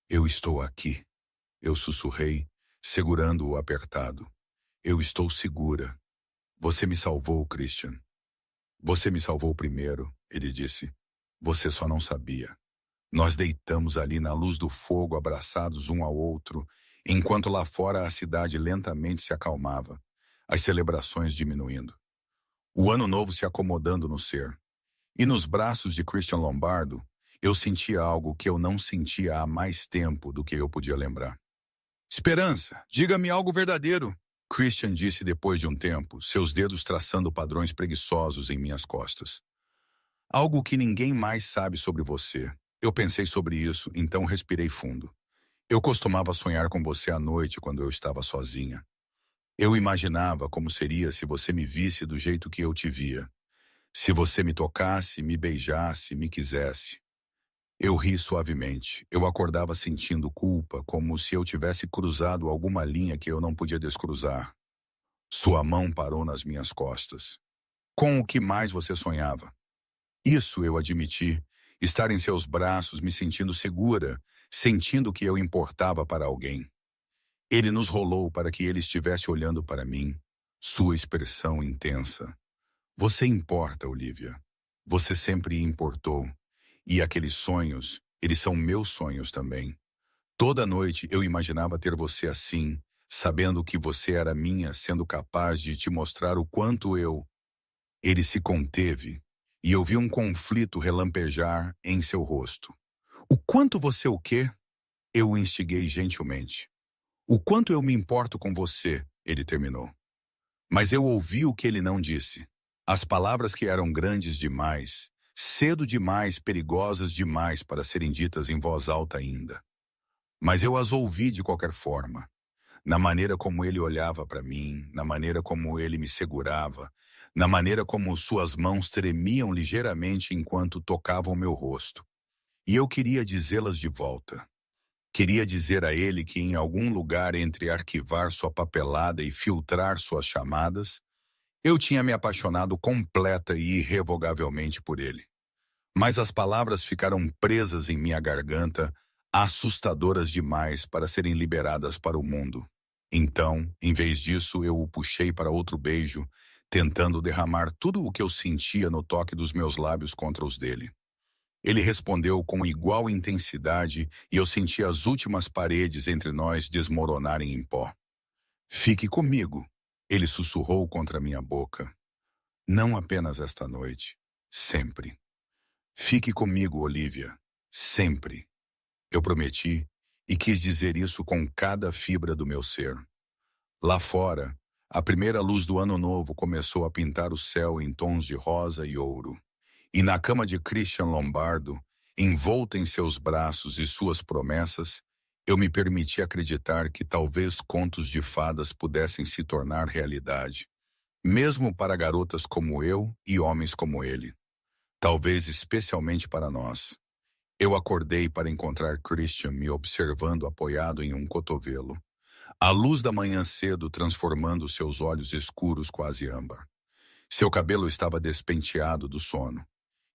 Eu estou aqui, eu sussurrei, segurando-o apertado. Eu estou segura. Você me salvou, Christian. Você me salvou primeiro, ele disse. Você só não sabia. Nós deitamos ali na luz do fogo, abraçados um ao outro, enquanto lá fora a cidade lentamente se acalmava, as celebrações diminuindo. O ano novo se acomodando no ser. E nos braços de Christian Lombardo, eu sentia algo que eu não sentia há mais tempo do que eu podia lembrar. Esperança, diga-me algo verdadeiro, Christian disse depois de um tempo, seus dedos traçando padrões preguiçosos em minhas costas. Algo que ninguém mais sabe sobre você. Eu pensei sobre isso, então respirei fundo. Eu costumava sonhar com você à noite quando eu estava sozinha. Eu imaginava como seria se você me visse do jeito que eu te via. Se você me tocasse, me beijasse, me quisesse. Eu ri suavemente. Eu acordava sentindo culpa, como se eu tivesse cruzado alguma linha que eu não podia descruzar. Sua mão parou nas minhas costas. Com o que mais você sonhava? Isso eu admiti. Estar em seus braços, me sentindo segura, sentindo que eu importava para alguém. Ele nos rolou para que ele estivesse olhando para mim. Sua expressão intensa. Você importa, Olivia. Você sempre importou. E aqueles sonhos, eles são meus sonhos também. Toda noite eu imaginava ter você assim, sabendo que você era minha, sendo capaz de te mostrar o quanto eu. Ele se conteve, e eu vi um conflito relampejar em seu rosto. O quanto você o quê? Eu o instiguei gentilmente. O quanto eu me importo com você, ele terminou. Mas eu ouvi o que ele não disse. As palavras que eram grandes demais, cedo demais, perigosas demais para serem ditas em voz alta ainda. Mas eu as ouvi de qualquer forma. Na maneira como ele olhava para mim, na maneira como ele me segurava, na maneira como suas mãos tremiam ligeiramente enquanto tocavam meu rosto. E eu queria dizê-las de volta. Queria dizer a ele que em algum lugar entre arquivar sua papelada e filtrar suas chamadas, eu tinha me apaixonado completa e irrevogavelmente por ele. Mas as palavras ficaram presas em minha garganta, assustadoras demais para serem liberadas para o mundo. Então, em vez disso, eu o puxei para outro beijo, tentando derramar tudo o que eu sentia no toque dos meus lábios contra os dele. Ele respondeu com igual intensidade e eu senti as últimas paredes entre nós desmoronarem em pó. Fique comigo, ele sussurrou contra minha boca. Não apenas esta noite, sempre. Fique comigo, Olivia, sempre. Eu prometi e quis dizer isso com cada fibra do meu ser. Lá fora, a primeira luz do ano novo começou a pintar o céu em tons de rosa e ouro. E na cama de Christian Lombardo, envolta em seus braços e suas promessas, eu me permiti acreditar que talvez contos de fadas pudessem se tornar realidade, mesmo para garotas como eu e homens como ele. Talvez especialmente para nós. Eu acordei para encontrar Christian me observando apoiado em um cotovelo. A luz da manhã cedo transformando seus olhos escuros quase âmbar. Seu cabelo estava despenteado do sono.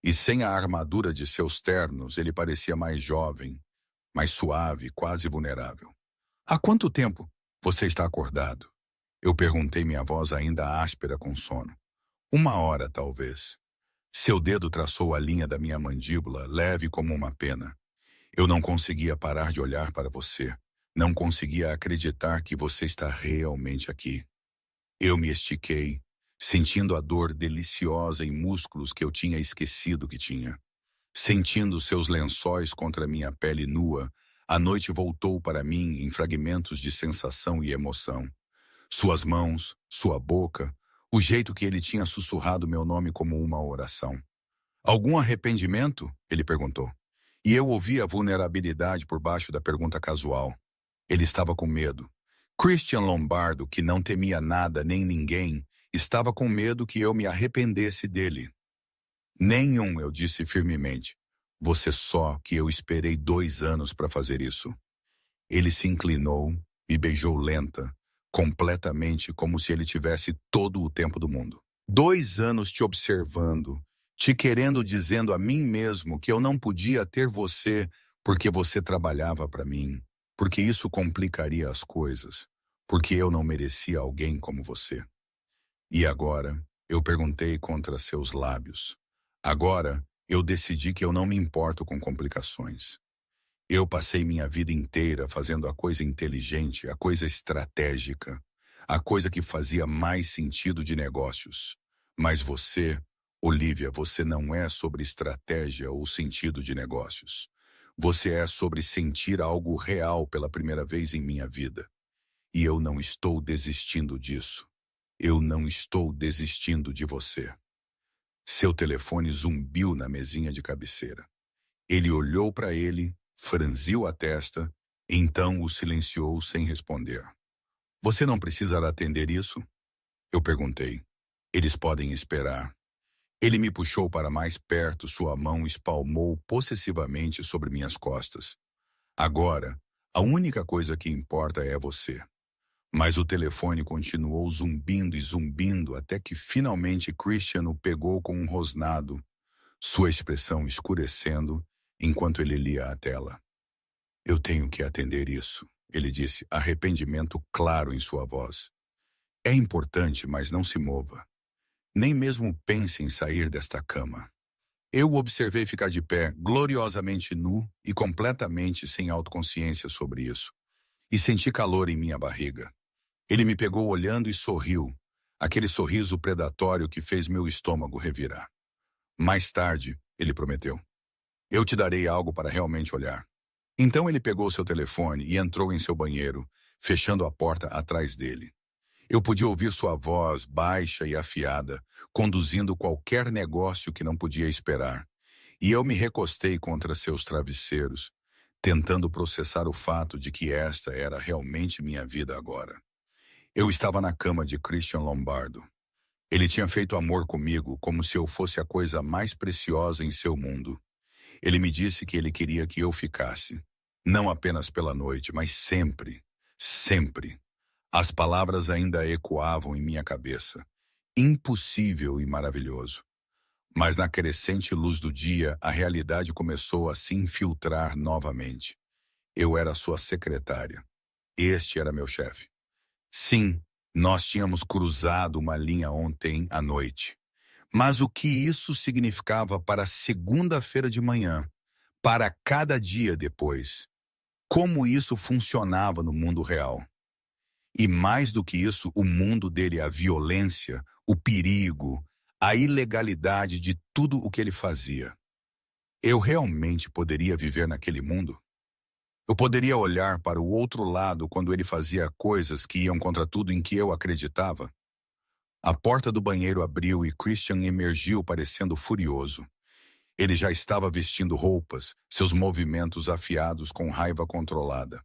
E sem a armadura de seus ternos, ele parecia mais jovem, mais suave, quase vulnerável. Há quanto tempo você está acordado? Eu perguntei, minha voz ainda áspera com sono. 1 hora, talvez. Seu dedo traçou a linha da minha mandíbula, leve como uma pena. Eu não conseguia parar de olhar para você. Não conseguia acreditar que você está realmente aqui. Eu me estiquei, sentindo a dor deliciosa em músculos que eu tinha esquecido que tinha. Sentindo seus lençóis contra minha pele nua, a noite voltou para mim em fragmentos de sensação e emoção. Suas mãos, sua boca, o jeito que ele tinha sussurrado meu nome como uma oração. Algum arrependimento? Ele perguntou. E eu ouvi a vulnerabilidade por baixo da pergunta casual. Ele estava com medo. Christian Lombardo, que não temia nada nem ninguém, estava com medo que eu me arrependesse dele. Nenhum, eu disse firmemente. Você só que eu esperei 2 anos para fazer isso. Ele se inclinou, me beijou lenta, completamente como se ele tivesse todo o tempo do mundo. 2 anos te observando, te querendo, dizendo a mim mesmo que eu não podia ter você porque você trabalhava para mim, porque isso complicaria as coisas, porque eu não merecia alguém como você. E agora, eu perguntei contra seus lábios. Agora, eu decidi que eu não me importo com complicações. Eu passei minha vida inteira fazendo a coisa inteligente, a coisa estratégica, a coisa que fazia mais sentido de negócios. Mas você, Olivia, você não é sobre estratégia ou sentido de negócios. Você é sobre sentir algo real pela primeira vez em minha vida. E eu não estou desistindo disso. Eu não estou desistindo de você. Seu telefone zumbiu na mesinha de cabeceira. Ele olhou para ele, franziu a testa, então o silenciou sem responder. Você não precisa atender isso? Eu perguntei. Eles podem esperar. Ele me puxou para mais perto, sua mão espalmou possessivamente sobre minhas costas. Agora, a única coisa que importa é você. Mas o telefone continuou zumbindo e zumbindo até que finalmente Christian o pegou com um rosnado, sua expressão escurecendo enquanto ele lia a tela. Eu tenho que atender isso, ele disse, arrependimento claro em sua voz. É importante, mas não se mova. Nem mesmo pense em sair desta cama. Eu o observei ficar de pé, gloriosamente nu e completamente sem autoconsciência sobre isso. E senti calor em minha barriga. Ele me pegou olhando e sorriu, aquele sorriso predatório que fez meu estômago revirar. Mais tarde, ele prometeu, eu te darei algo para realmente olhar. Então ele pegou seu telefone e entrou em seu banheiro, fechando a porta atrás dele. Eu podia ouvir sua voz baixa e afiada, conduzindo qualquer negócio que não podia esperar. E eu me recostei contra seus travesseiros, tentando processar o fato de que esta era realmente minha vida agora. Eu estava na cama de Christian Lombardo. Ele tinha feito amor comigo como se eu fosse a coisa mais preciosa em seu mundo. Ele me disse que ele queria que eu ficasse. Não apenas pela noite, mas sempre, sempre. As palavras ainda ecoavam em minha cabeça. Impossível e maravilhoso. Mas na crescente luz do dia, a realidade começou a se infiltrar novamente. Eu era sua secretária. Este era meu chefe. Sim, nós tínhamos cruzado uma linha ontem à noite. Mas o que isso significava para segunda-feira de manhã, para cada dia depois? Como isso funcionava no mundo real? E mais do que isso, o mundo dele, a violência, o perigo, a ilegalidade de tudo o que ele fazia. Eu realmente poderia viver naquele mundo? Eu poderia olhar para o outro lado quando ele fazia coisas que iam contra tudo em que eu acreditava? A porta do banheiro abriu e Christian emergiu parecendo furioso. Ele já estava vestindo roupas, seus movimentos afiados com raiva controlada.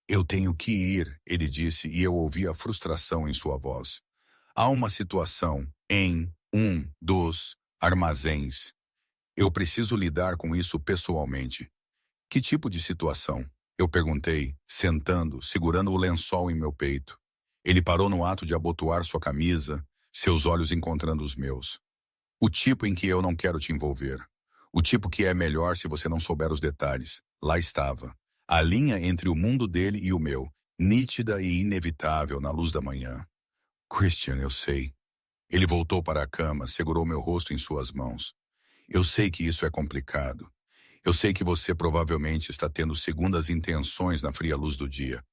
Eu tenho que ir, ele disse, e eu ouvi a frustração em sua voz. Há uma situação em um dos armazéns. Eu preciso lidar com isso pessoalmente. Que tipo de situação? Eu perguntei, sentando, segurando o lençol em meu peito. Ele parou no ato de abotoar sua camisa, seus olhos encontrando os meus. O tipo em que eu não quero te envolver. O tipo que é melhor se você não souber os detalhes. Lá estava. A linha entre o mundo dele e o meu, nítida e inevitável na luz da manhã. Christian, eu sei. Ele voltou para a cama, segurou meu rosto em suas mãos. Eu sei que isso é complicado. Eu sei que você provavelmente está tendo segundas intenções na fria luz do dia.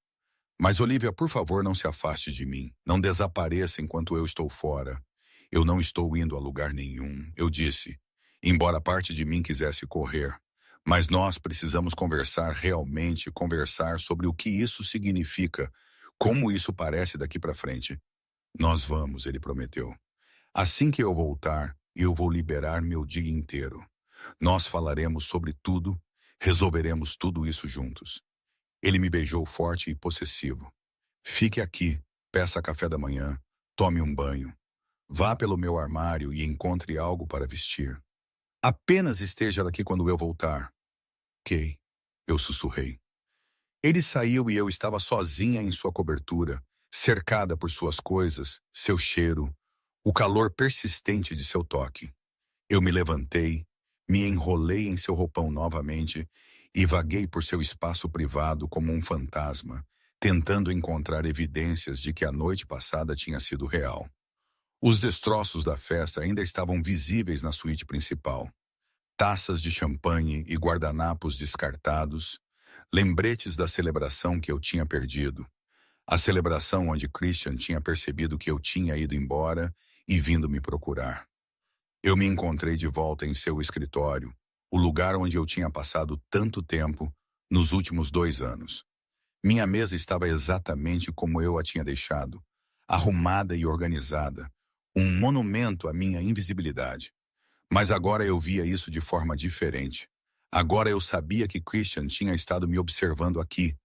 Mas, Olivia, por favor, não se afaste de mim. Não desapareça enquanto eu estou fora. Eu não estou indo a lugar nenhum, eu disse, embora parte de mim quisesse correr. Mas nós precisamos conversar realmente, conversar sobre o que isso significa, como isso parece daqui para frente. Nós vamos, ele prometeu. Assim que eu voltar, eu vou liberar meu dia inteiro. Nós falaremos sobre tudo, resolveremos tudo isso juntos. Ele me beijou forte e possessivo. Fique aqui, peça café da manhã, tome um banho. Vá pelo meu armário e encontre algo para vestir. Apenas esteja aqui quando eu voltar. Ok, eu sussurrei. Ele saiu e eu estava sozinha em sua cobertura, cercada por suas coisas, seu cheiro, o calor persistente de seu toque. Eu me levantei, me enrolei em seu roupão novamente e vaguei por seu espaço privado como um fantasma, tentando encontrar evidências de que a noite passada tinha sido real. Os destroços da festa ainda estavam visíveis na suíte principal. Taças de champanhe e guardanapos descartados, lembretes da celebração que eu tinha perdido. A celebração onde Christian tinha percebido que eu tinha ido embora e vindo me procurar. Eu me encontrei de volta em seu escritório, o lugar onde eu tinha passado tanto tempo nos últimos 2 anos. Minha mesa estava exatamente como eu a tinha deixado, arrumada e organizada, um monumento à minha invisibilidade. Mas agora eu via isso de forma diferente. Agora eu sabia que Christian tinha estado me observando aqui,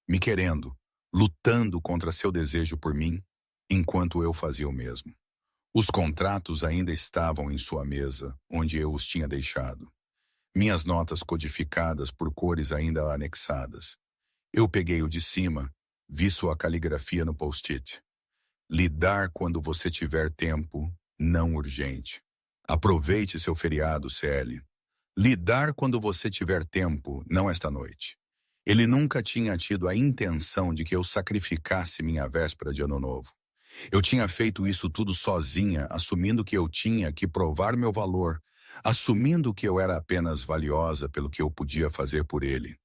me querendo, lutando contra seu desejo por mim, enquanto eu fazia o mesmo. Os contratos ainda estavam em sua mesa, onde eu os tinha deixado. Minhas notas codificadas por cores ainda anexadas. Eu peguei o de cima, vi sua caligrafia no post-it. Lidar quando você tiver tempo, não urgente. Aproveite seu feriado, CL. Lidar quando você tiver tempo, não esta noite. Ele nunca tinha tido a intenção de que eu sacrificasse minha véspera de Ano Novo. Eu tinha feito isso tudo sozinha, assumindo que eu tinha que provar meu valor, assumindo que eu era apenas valiosa pelo que eu podia fazer por ele.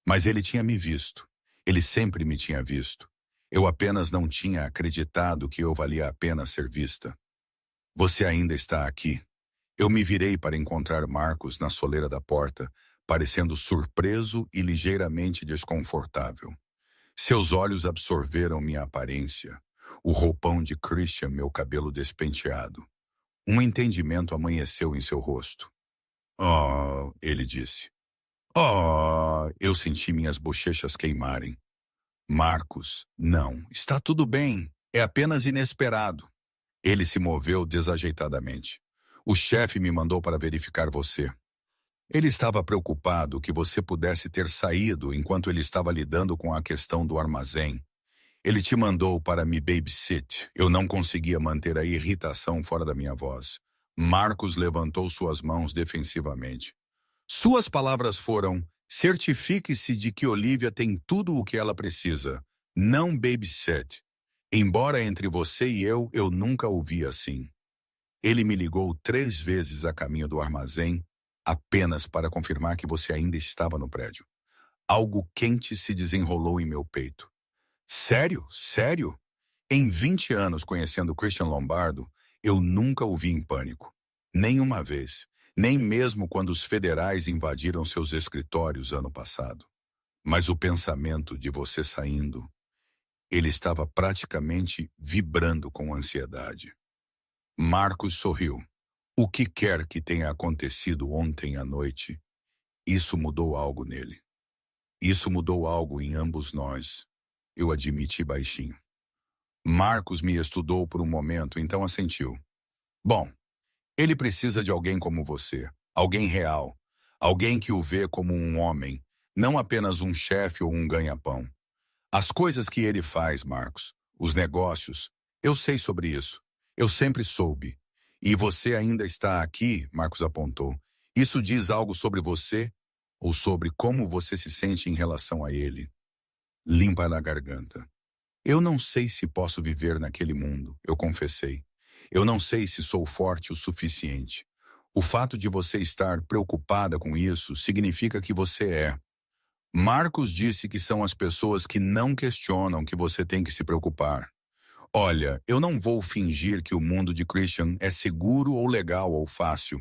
Mas ele tinha me visto. Ele sempre me tinha visto. Eu apenas não tinha acreditado que eu valia a pena ser vista. Você ainda está aqui. Eu me virei para encontrar Marcos na soleira da porta, parecendo surpreso e ligeiramente desconfortável. Seus olhos absorveram minha aparência, o roupão de Christian, meu cabelo despenteado. Um entendimento amanheceu em seu rosto. "Oh", ele disse. "Oh", eu senti minhas bochechas queimarem. "Marcos, não, está tudo bem, é apenas inesperado." Ele se moveu desajeitadamente. "O chefe me mandou para verificar você. Ele estava preocupado que você pudesse ter saído enquanto ele estava lidando com a questão do armazém. Ele te mandou para me babysit." Eu não conseguia manter a irritação fora da minha voz. Marcos levantou suas mãos defensivamente. Suas palavras foram: "Certifique-se de que Olivia tem tudo o que ela precisa. Não babysit." Embora entre você e eu nunca ouvi assim. Ele me ligou 3 vezes a caminho do armazém, apenas para confirmar que você ainda estava no prédio. Algo quente se desenrolou em meu peito. Sério? Sério? Em 20 anos conhecendo Christian Lombardo, eu nunca o vi em pânico. Nem uma vez. Nem mesmo quando os federais invadiram seus escritórios ano passado. Mas o pensamento de você saindo, ele estava praticamente vibrando com ansiedade. Marcos sorriu. O que quer que tenha acontecido ontem à noite, isso mudou algo nele. Isso mudou algo em ambos nós, eu admiti baixinho. Marcos me estudou por um momento, então assentiu. Bom, ele precisa de alguém como você, alguém real, alguém que o vê como um homem, não apenas um chefe ou um ganha-pão. As coisas que ele faz, Marcos, os negócios, eu sei sobre isso. Eu sempre soube. E você ainda está aqui, Marcos apontou. Isso diz algo sobre você ou sobre como você se sente em relação a ele? Limpa na garganta. Eu não sei se posso viver naquele mundo, eu confessei. Eu não sei se sou forte o suficiente. O fato de você estar preocupada com isso significa que você é. Marcos disse que são as pessoas que não questionam que você tem que se preocupar. Olha, eu não vou fingir que o mundo de Christian é seguro ou legal ou fácil.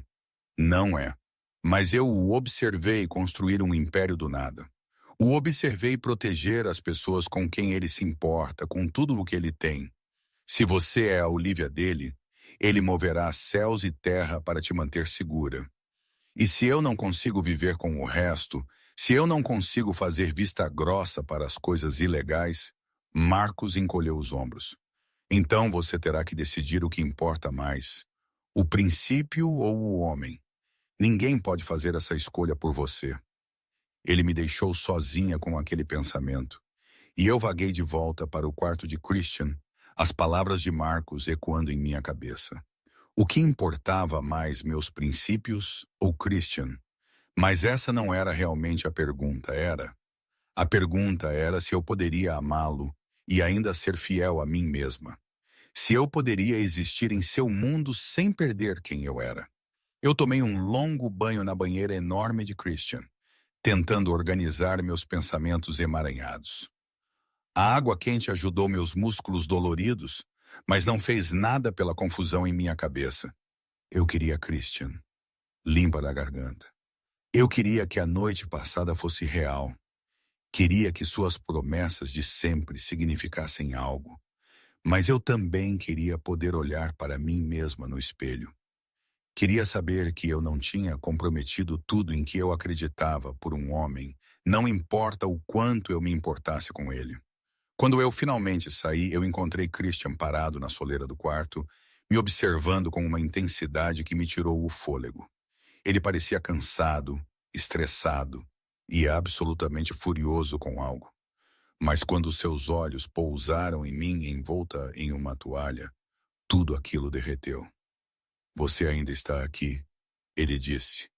Não é. Mas eu o observei construir um império do nada. O observei proteger as pessoas com quem ele se importa, com tudo o que ele tem. Se você é a Olivia dele, ele moverá céus e terra para te manter segura. E se eu não consigo viver com o resto, se eu não consigo fazer vista grossa para as coisas ilegais, Marcos encolheu os ombros. Então você terá que decidir o que importa mais, o princípio ou o homem. Ninguém pode fazer essa escolha por você. Ele me deixou sozinha com aquele pensamento, e eu vaguei de volta para o quarto de Christian, as palavras de Marcos ecoando em minha cabeça. O que importava mais, meus princípios ou Christian? Mas essa não era realmente a pergunta, era? A pergunta era se eu poderia amá-lo e ainda ser fiel a mim mesma. Se eu poderia existir em seu mundo sem perder quem eu era. Eu tomei um longo banho na banheira enorme de Christian, tentando organizar meus pensamentos emaranhados. A água quente ajudou meus músculos doloridos, mas não fez nada pela confusão em minha cabeça. Eu queria Christian, limpa da garganta. Eu queria que a noite passada fosse real. Queria que suas promessas de sempre significassem algo. Mas eu também queria poder olhar para mim mesma no espelho. Queria saber que eu não tinha comprometido tudo em que eu acreditava por um homem, não importa o quanto eu me importasse com ele. Quando eu finalmente saí, eu encontrei Christian parado na soleira do quarto, me observando com uma intensidade que me tirou o fôlego. Ele parecia cansado, estressado e absolutamente furioso com algo. Mas quando seus olhos pousaram em mim envolta em uma toalha, tudo aquilo derreteu. Você ainda está aqui, ele disse,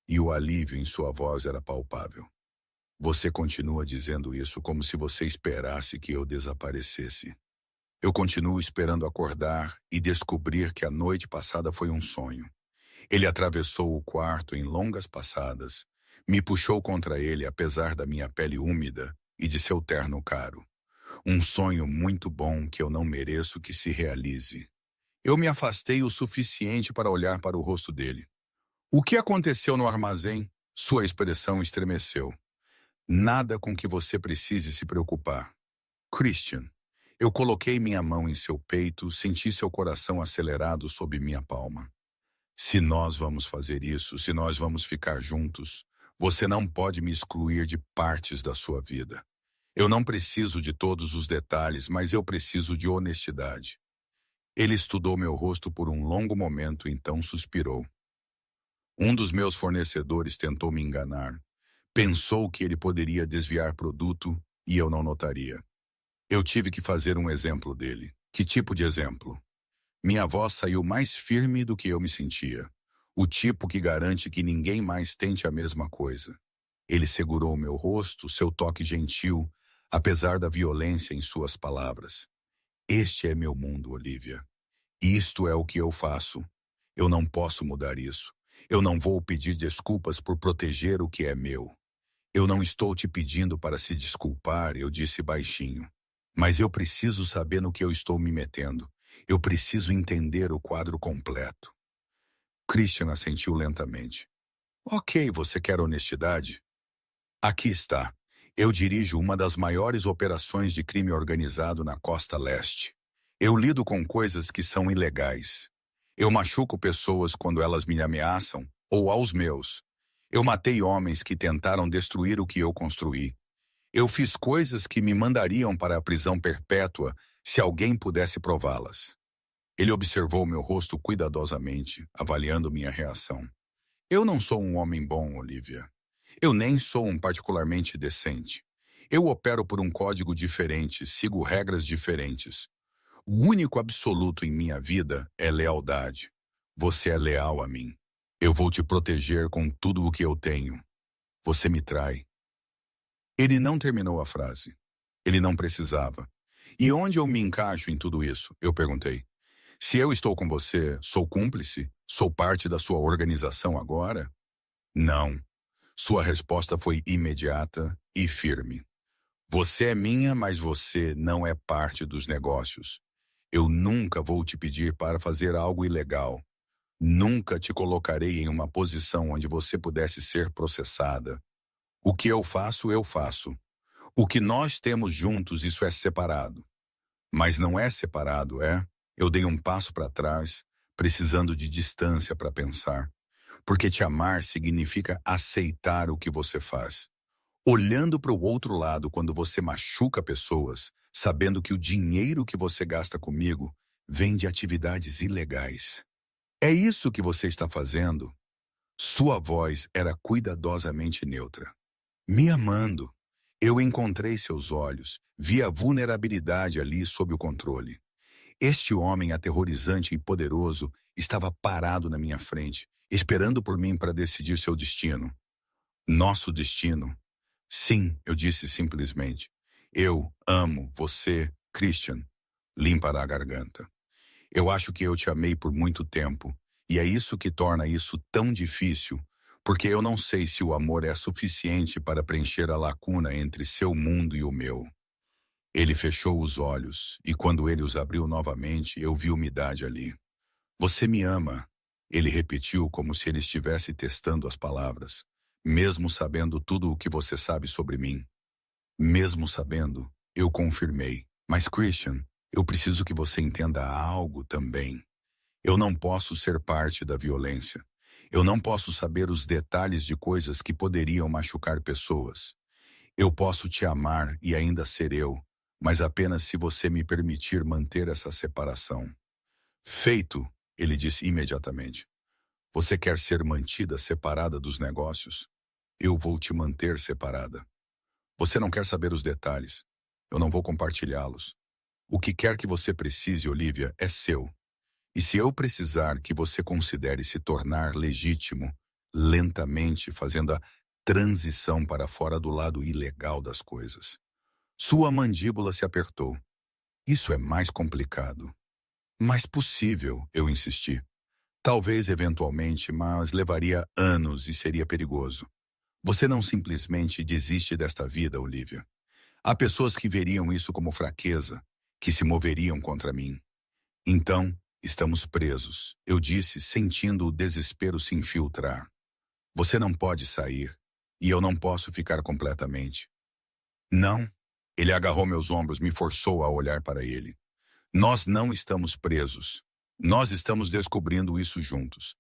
e o alívio em sua voz era palpável. Você continua dizendo isso como se você esperasse que eu desaparecesse. Eu continuo esperando acordar e descobrir que a noite passada foi um sonho. Ele atravessou o quarto em longas passadas, me puxou contra ele apesar da minha pele úmida e de seu terno caro. Um sonho muito bom que eu não mereço que se realize. Eu me afastei o suficiente para olhar para o rosto dele. O que aconteceu no armazém? Sua expressão estremeceu. Nada com que você precise se preocupar. Christian, eu coloquei minha mão em seu peito, senti seu coração acelerado sob minha palma. Se nós vamos fazer isso, se nós vamos ficar juntos, você não pode me excluir de partes da sua vida. Eu não preciso de todos os detalhes, mas eu preciso de honestidade. Ele estudou meu rosto por um longo momento, então suspirou. Um dos meus fornecedores tentou me enganar. Pensou que ele poderia desviar produto e eu não notaria. Eu tive que fazer um exemplo dele. Que tipo de exemplo? Minha voz saiu mais firme do que eu me sentia. O tipo que garante que ninguém mais tente a mesma coisa. Ele segurou meu rosto, seu toque gentil, apesar da violência em suas palavras. Este é meu mundo, Olivia. Isto é o que eu faço. Eu não posso mudar isso. Eu não vou pedir desculpas por proteger o que é meu. Eu não estou te pedindo para se desculpar, eu disse baixinho. Mas eu preciso saber no que eu estou me metendo. Eu preciso entender o quadro completo. Christian assentiu lentamente. Ok, você quer honestidade? Aqui está. Eu dirijo uma das maiores operações de crime organizado na costa leste. Eu lido com coisas que são ilegais. Eu machuco pessoas quando elas me ameaçam, ou aos meus. Eu matei homens que tentaram destruir o que eu construí. Eu fiz coisas que me mandariam para a prisão perpétua se alguém pudesse prová-las. Ele observou meu rosto cuidadosamente, avaliando minha reação. Eu não sou um homem bom, Olivia. Eu nem sou um particularmente decente. Eu opero por um código diferente, sigo regras diferentes. O único absoluto em minha vida é lealdade. Você é leal a mim. Eu vou te proteger com tudo o que eu tenho. Você me trai. Ele não terminou a frase. Ele não precisava. E onde eu me encaixo em tudo isso? Eu perguntei. Se eu estou com você, sou cúmplice? Sou parte da sua organização agora? Não. Sua resposta foi imediata e firme. Você é minha, mas você não é parte dos negócios. Eu nunca vou te pedir para fazer algo ilegal. Nunca te colocarei em uma posição onde você pudesse ser processada. O que eu faço, eu faço. O que nós temos juntos, isso é separado. Mas não é separado, é? Eu dei um passo para trás, precisando de distância para pensar. Porque te amar significa aceitar o que você faz. Olhando para o outro lado quando você machuca pessoas, sabendo que o dinheiro que você gasta comigo vem de atividades ilegais. É isso que você está fazendo? Sua voz era cuidadosamente neutra. Me amando. Eu encontrei seus olhos, vi a vulnerabilidade ali sob o controle. Este homem aterrorizante e poderoso estava parado na minha frente, esperando por mim para decidir seu destino. Nosso destino? Sim, eu disse simplesmente. Eu amo você, Christian. Limpa a garganta. Eu acho que eu te amei por muito tempo, e é isso que torna isso tão difícil, porque eu não sei se o amor é suficiente para preencher a lacuna entre seu mundo e o meu. Ele fechou os olhos, e quando ele os abriu novamente, eu vi umidade ali. Você me ama, ele repetiu como se ele estivesse testando as palavras, mesmo sabendo tudo o que você sabe sobre mim. Mesmo sabendo, eu confirmei. Mas, Christian, eu preciso que você entenda algo também. Eu não posso ser parte da violência. Eu não posso saber os detalhes de coisas que poderiam machucar pessoas. Eu posso te amar e ainda ser eu, mas apenas se você me permitir manter essa separação. Feito, ele disse imediatamente. Você quer ser mantida separada dos negócios? Eu vou te manter separada. Você não quer saber os detalhes. Eu não vou compartilhá-los. O que quer que você precise, Olivia, é seu. E se eu precisar que você considere se tornar legítimo, lentamente fazendo a transição para fora do lado ilegal das coisas. Sua mandíbula se apertou. Isso é mais complicado. Mais possível, eu insisti. Talvez eventualmente, mas levaria anos e seria perigoso. Você não simplesmente desiste desta vida, Olivia. Há pessoas que veriam isso como fraqueza, que se moveriam contra mim. Então, estamos presos, eu disse, sentindo o desespero se infiltrar. Você não pode sair, e eu não posso ficar completamente. Não. Ele agarrou meus ombros, me forçou a olhar para ele. Nós não estamos presos. Nós estamos descobrindo isso juntos.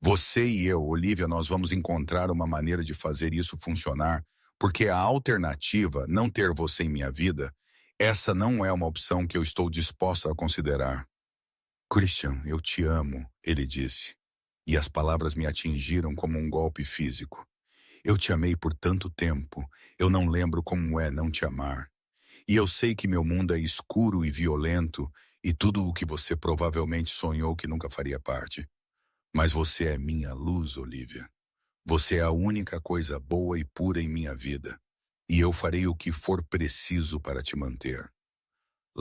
Você e eu, Olivia, nós vamos encontrar uma maneira de fazer isso funcionar, porque a alternativa, não ter você em minha vida, essa não é uma opção que eu estou disposta a considerar. Christian, eu te amo, ele disse. E as palavras me atingiram como um golpe físico. Eu te amei por tanto tempo, eu não lembro como é não te amar. E eu sei que meu mundo é escuro e violento, e tudo o que você provavelmente sonhou que nunca faria parte. Mas você é minha luz, Olivia. Você é a única coisa boa e pura em minha vida. E eu farei o que for preciso para te manter.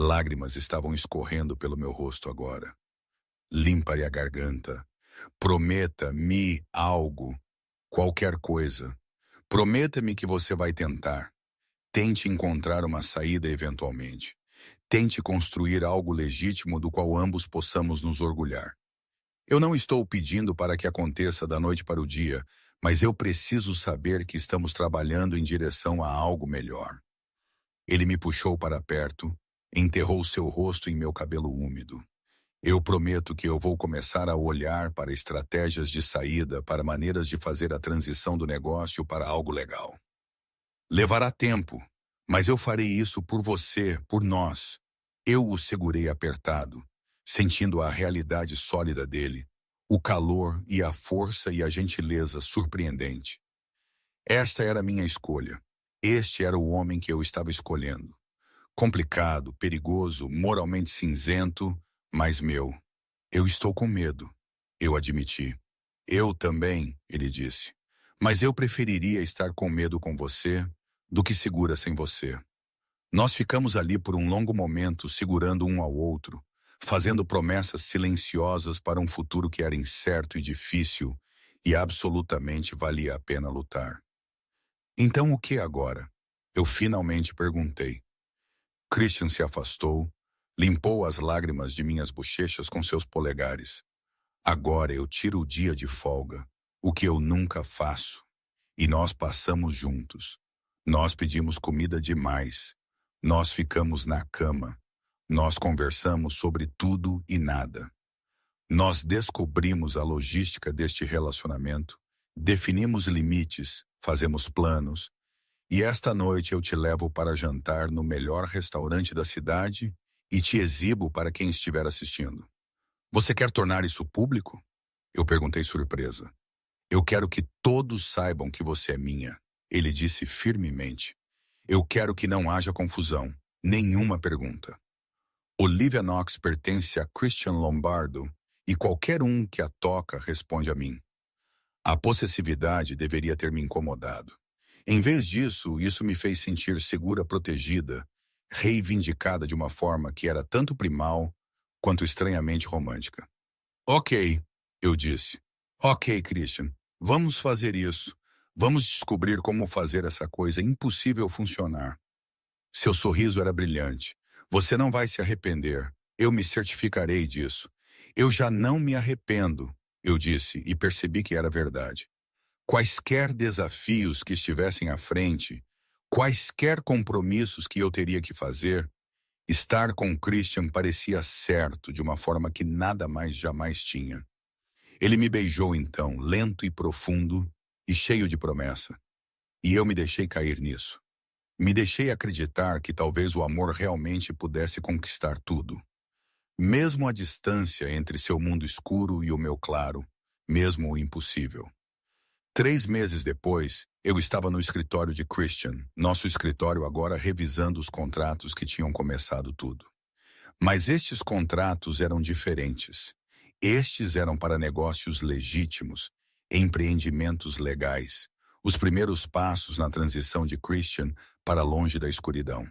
Lágrimas estavam escorrendo pelo meu rosto agora. Limpa-lhe a garganta. Prometa-me algo, qualquer coisa. Prometa-me que você vai tentar. Tente encontrar uma saída eventualmente. Tente construir algo legítimo do qual ambos possamos nos orgulhar. Eu não estou pedindo para que aconteça da noite para o dia, mas eu preciso saber que estamos trabalhando em direção a algo melhor. Ele me puxou para perto, enterrou seu rosto em meu cabelo úmido. Eu prometo que eu vou começar a olhar para estratégias de saída, para maneiras de fazer a transição do negócio para algo legal. Levará tempo, mas eu farei isso por você, por nós. Eu o segurei apertado, sentindo a realidade sólida dele, o calor e a força e a gentileza surpreendente. Esta era minha escolha. Este era o homem que eu estava escolhendo. Complicado, perigoso, moralmente cinzento, mas meu. Eu estou com medo, eu admiti. Eu também, ele disse. Mas eu preferiria estar com medo com você do que segura sem você. Nós ficamos ali por um longo momento segurando um ao outro, fazendo promessas silenciosas para um futuro que era incerto e difícil e absolutamente valia a pena lutar. Então o que agora? Eu finalmente perguntei. Christian se afastou, limpou as lágrimas de minhas bochechas com seus polegares. Agora eu tiro o dia de folga, o que eu nunca faço. E nós passamos juntos. Nós pedimos comida demais. Nós ficamos na cama. Nós conversamos sobre tudo e nada. Nós descobrimos a logística deste relacionamento, definimos limites, fazemos planos, e esta noite eu te levo para jantar no melhor restaurante da cidade e te exibo para quem estiver assistindo. Você quer tornar isso público? Eu perguntei surpresa. Eu quero que todos saibam que você é minha, ele disse firmemente. Eu quero que não haja confusão, nenhuma pergunta. Olivia Knox pertence a Christian Lombardo e qualquer um que a toca responde a mim. A possessividade deveria ter me incomodado. Em vez disso, isso me fez sentir segura, protegida, reivindicada de uma forma que era tanto primal quanto estranhamente romântica. Ok, eu disse. Ok, Christian, vamos fazer isso. Vamos descobrir como fazer essa coisa impossível funcionar. Seu sorriso era brilhante. Você não vai se arrepender. Eu me certificarei disso. Eu já não me arrependo, eu disse e percebi que era verdade. Quaisquer desafios que estivessem à frente, quaisquer compromissos que eu teria que fazer, Estar com Christian parecia certo de uma forma que nada mais jamais tinha. Ele me beijou então, lento e profundo, e cheio de promessa. E eu me deixei cair nisso. Me deixei acreditar que talvez o amor realmente pudesse conquistar tudo. Mesmo a distância entre seu mundo escuro e o meu claro, mesmo o impossível. 3 meses depois, eu estava no escritório de Christian, nosso escritório agora revisando os contratos que tinham começado tudo. Mas estes contratos eram diferentes. Estes eram para negócios legítimos, empreendimentos legais, os primeiros passos na transição de Christian para longe da escuridão.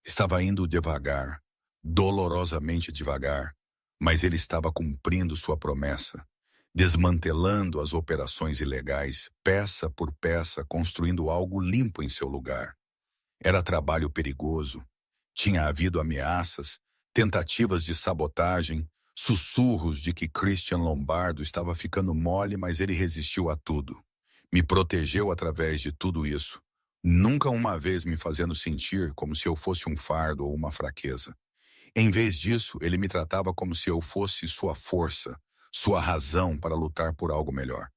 Estava indo devagar, dolorosamente devagar, mas ele estava cumprindo sua promessa, desmantelando as operações ilegais, peça por peça, construindo algo limpo em seu lugar. Era trabalho perigoso. Tinha havido ameaças, tentativas de sabotagem, sussurros de que Christian Lombardo estava ficando mole, mas ele resistiu a tudo. Me protegeu através de tudo isso, nunca uma vez me fazendo sentir como se eu fosse um fardo ou uma fraqueza. Em vez disso, ele me tratava como se eu fosse sua força, sua razão para lutar por algo melhor.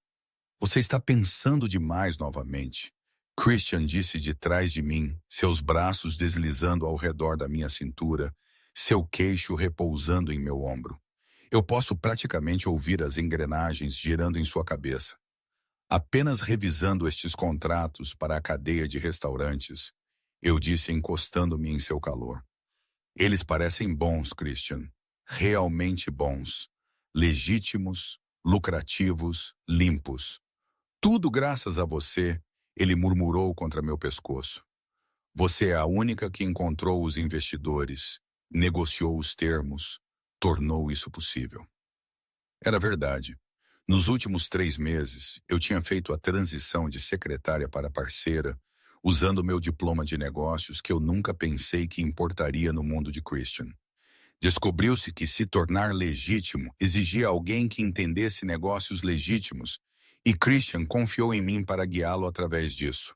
Você está pensando demais novamente. Christian disse de trás de mim, seus braços deslizando ao redor da minha cintura, seu queixo repousando em meu ombro. Eu posso praticamente ouvir as engrenagens girando em sua cabeça. Apenas revisando estes contratos para a cadeia de restaurantes, eu disse encostando-me em seu calor. Eles parecem bons, Christian. Realmente bons. Legítimos, lucrativos, limpos. Tudo graças a você, ele murmurou contra meu pescoço. Você é a única que encontrou os investidores, negociou os termos, tornou isso possível. Era verdade. Nos últimos 3 meses, eu tinha feito a transição de secretária para parceira, usando meu diploma de negócios que eu nunca pensei que importaria no mundo de Christian. Descobriu-se que se tornar legítimo exigia alguém que entendesse negócios legítimos, e Christian confiou em mim para guiá-lo através disso.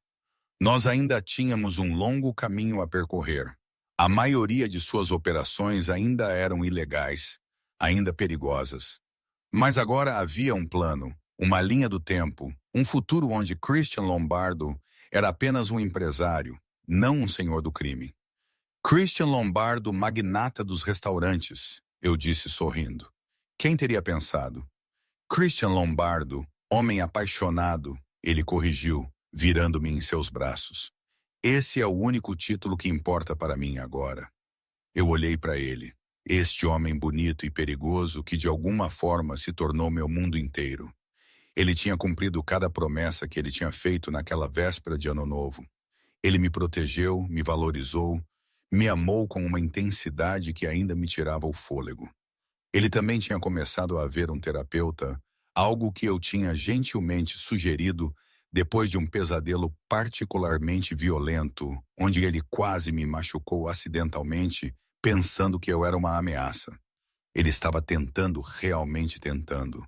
Nós ainda tínhamos um longo caminho a percorrer. A maioria de suas operações ainda eram ilegais, ainda perigosas. Mas agora havia um plano, uma linha do tempo, um futuro onde Christian Lombardo era apenas um empresário, não um senhor do crime. Christian Lombardo, magnata dos restaurantes, eu disse sorrindo. Quem teria pensado? Christian Lombardo, homem apaixonado, ele corrigiu, virando-me em seus braços. Esse é o único título que importa para mim agora. Eu olhei para ele, este homem bonito e perigoso que de alguma forma se tornou meu mundo inteiro. Ele tinha cumprido cada promessa que ele tinha feito naquela véspera de Ano Novo. Ele me protegeu, me valorizou, me amou com uma intensidade que ainda me tirava o fôlego. Ele também tinha começado a ver um terapeuta, algo que eu tinha gentilmente sugerido depois de um pesadelo particularmente violento, onde ele quase me machucou acidentalmente, pensando que eu era uma ameaça. Ele estava tentando, realmente tentando.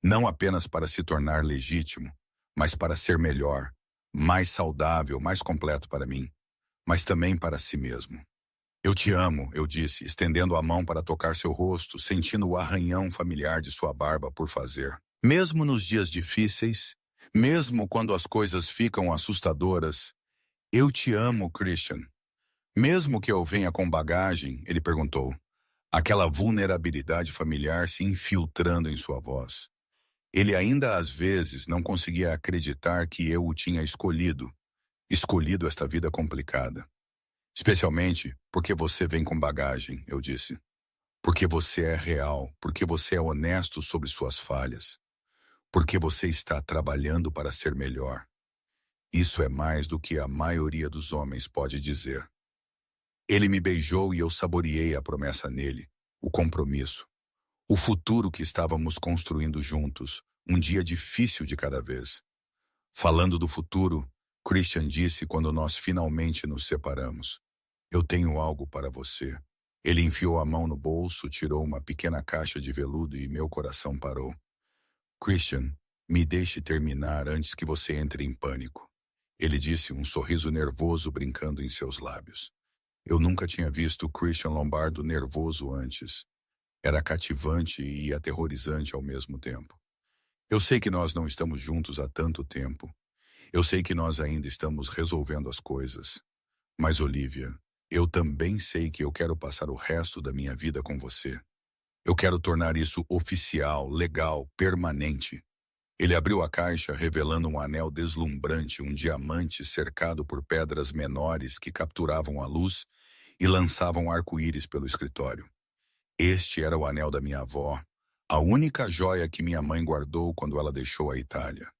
Não apenas para se tornar legítimo, mas para ser melhor, mais saudável, mais completo para mim, mas também para si mesmo. Eu te amo, eu disse, estendendo a mão para tocar seu rosto, sentindo o arranhão familiar de sua barba por fazer. Mesmo nos dias difíceis, mesmo quando as coisas ficam assustadoras, eu te amo, Christian. Mesmo que eu venha com bagagem, ele perguntou, aquela vulnerabilidade familiar se infiltrando em sua voz. Ele ainda às vezes não conseguia acreditar que eu o tinha escolhido esta vida complicada. Especialmente porque você vem com bagagem, eu disse. Porque você é real, porque você é honesto sobre suas falhas. Porque você está trabalhando para ser melhor. Isso é mais do que a maioria dos homens pode dizer. Ele me beijou e eu saboreei a promessa nele, o compromisso, o futuro que estávamos construindo juntos, um dia difícil de cada vez. Falando do futuro, Christian disse quando nós finalmente nos separamos. Eu tenho algo para você. Ele enfiou a mão no bolso, tirou uma pequena caixa de veludo e meu coração parou. Christian, me deixe terminar antes que você entre em pânico. Ele disse, um sorriso nervoso brincando em seus lábios. Eu nunca tinha visto Christian Lombardo nervoso antes. Era cativante e aterrorizante ao mesmo tempo. Eu sei que nós não estamos juntos há tanto tempo. Eu sei que nós ainda estamos resolvendo as coisas. Mas, Olivia, eu também sei que eu quero passar o resto da minha vida com você. Eu quero tornar isso oficial, legal, permanente. Ele abriu a caixa, revelando um anel deslumbrante, um diamante cercado por pedras menores que capturavam a luz e lançavam arco-íris pelo escritório. Este era o anel da minha avó, a única joia que minha mãe guardou quando ela deixou a Itália.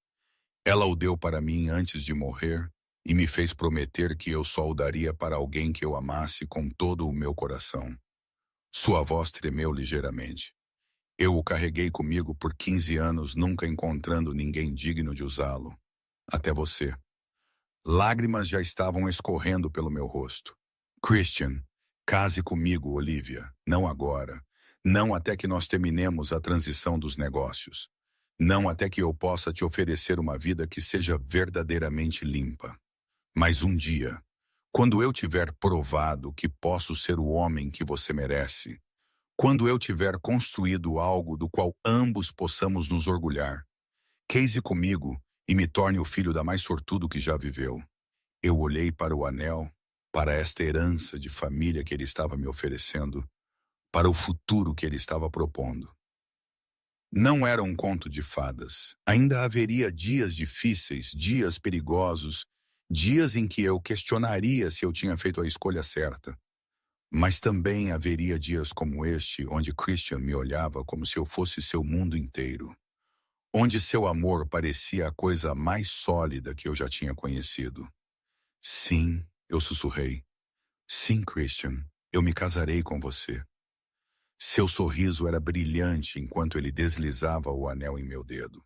Ela o deu para mim antes de morrer e me fez prometer que eu só o daria para alguém que eu amasse com todo o meu coração. Sua voz tremeu ligeiramente. Eu o carreguei comigo por 15 anos, nunca encontrando ninguém digno de usá-lo. Até você. Lágrimas já estavam escorrendo pelo meu rosto. Christian, case comigo, Olivia. Não agora. Não até que nós terminemos a transição dos negócios. Não até que eu possa te oferecer uma vida que seja verdadeiramente limpa. Mas um dia, quando eu tiver provado que posso ser o homem que você merece, quando eu tiver construído algo do qual ambos possamos nos orgulhar, case comigo e me torne o filho da mais sortudo que já viveu. Eu olhei para o anel, para esta herança de família que ele estava me oferecendo, para o futuro que ele estava propondo. Não era um conto de fadas. Ainda haveria dias difíceis, dias perigosos, dias em que eu questionaria se eu tinha feito a escolha certa. Mas também haveria dias como este, onde Christian me olhava como se eu fosse seu mundo inteiro, onde seu amor parecia a coisa mais sólida que eu já tinha conhecido. Sim, eu sussurrei. Sim, Christian, eu me casarei com você. Seu sorriso era brilhante enquanto ele deslizava o anel em meu dedo.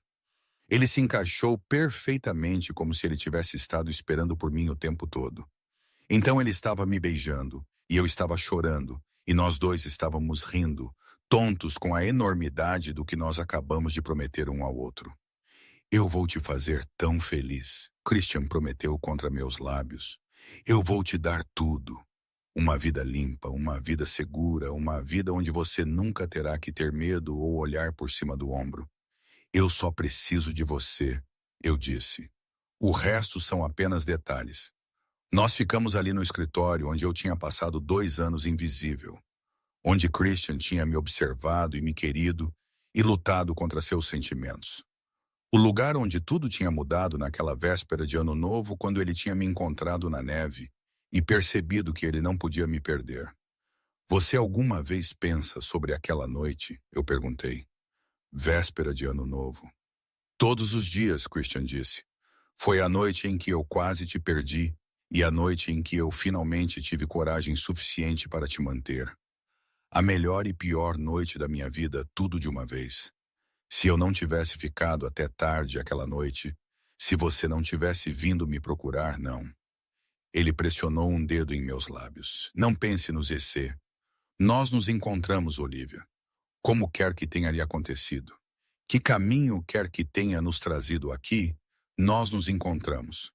Ele se encaixou perfeitamente como se ele tivesse estado esperando por mim o tempo todo. Então ele estava me beijando, e eu estava chorando, e nós dois estávamos rindo, tontos com a enormidade do que nós acabamos de prometer um ao outro. Eu vou te fazer tão feliz, Christian prometeu contra meus lábios. Eu vou te dar tudo. Uma vida limpa, uma vida segura, uma vida onde você nunca terá que ter medo ou olhar por cima do ombro. Eu só preciso de você, eu disse. O resto são apenas detalhes. Nós ficamos ali no escritório onde eu tinha passado 2 anos invisível, onde Christian tinha me observado e me querido e lutado contra seus sentimentos. O lugar onde tudo tinha mudado naquela véspera de Ano Novo quando ele tinha me encontrado na neve e percebido que ele não podia me perder. Você alguma vez pensa sobre aquela noite? Eu perguntei. Véspera de Ano Novo. Todos os dias, Christian disse. Foi a noite em que eu quase te perdi e a noite em que eu finalmente tive coragem suficiente para te manter. A melhor e pior noite da minha vida, tudo de uma vez. Se eu não tivesse ficado até tarde aquela noite, se você não tivesse vindo me procurar, não. Ele pressionou um dedo em meus lábios. Não pense nos EC. Nós nos encontramos, Olivia. Como quer que tenha lhe acontecido. Que caminho quer que tenha nos trazido aqui, nós nos encontramos.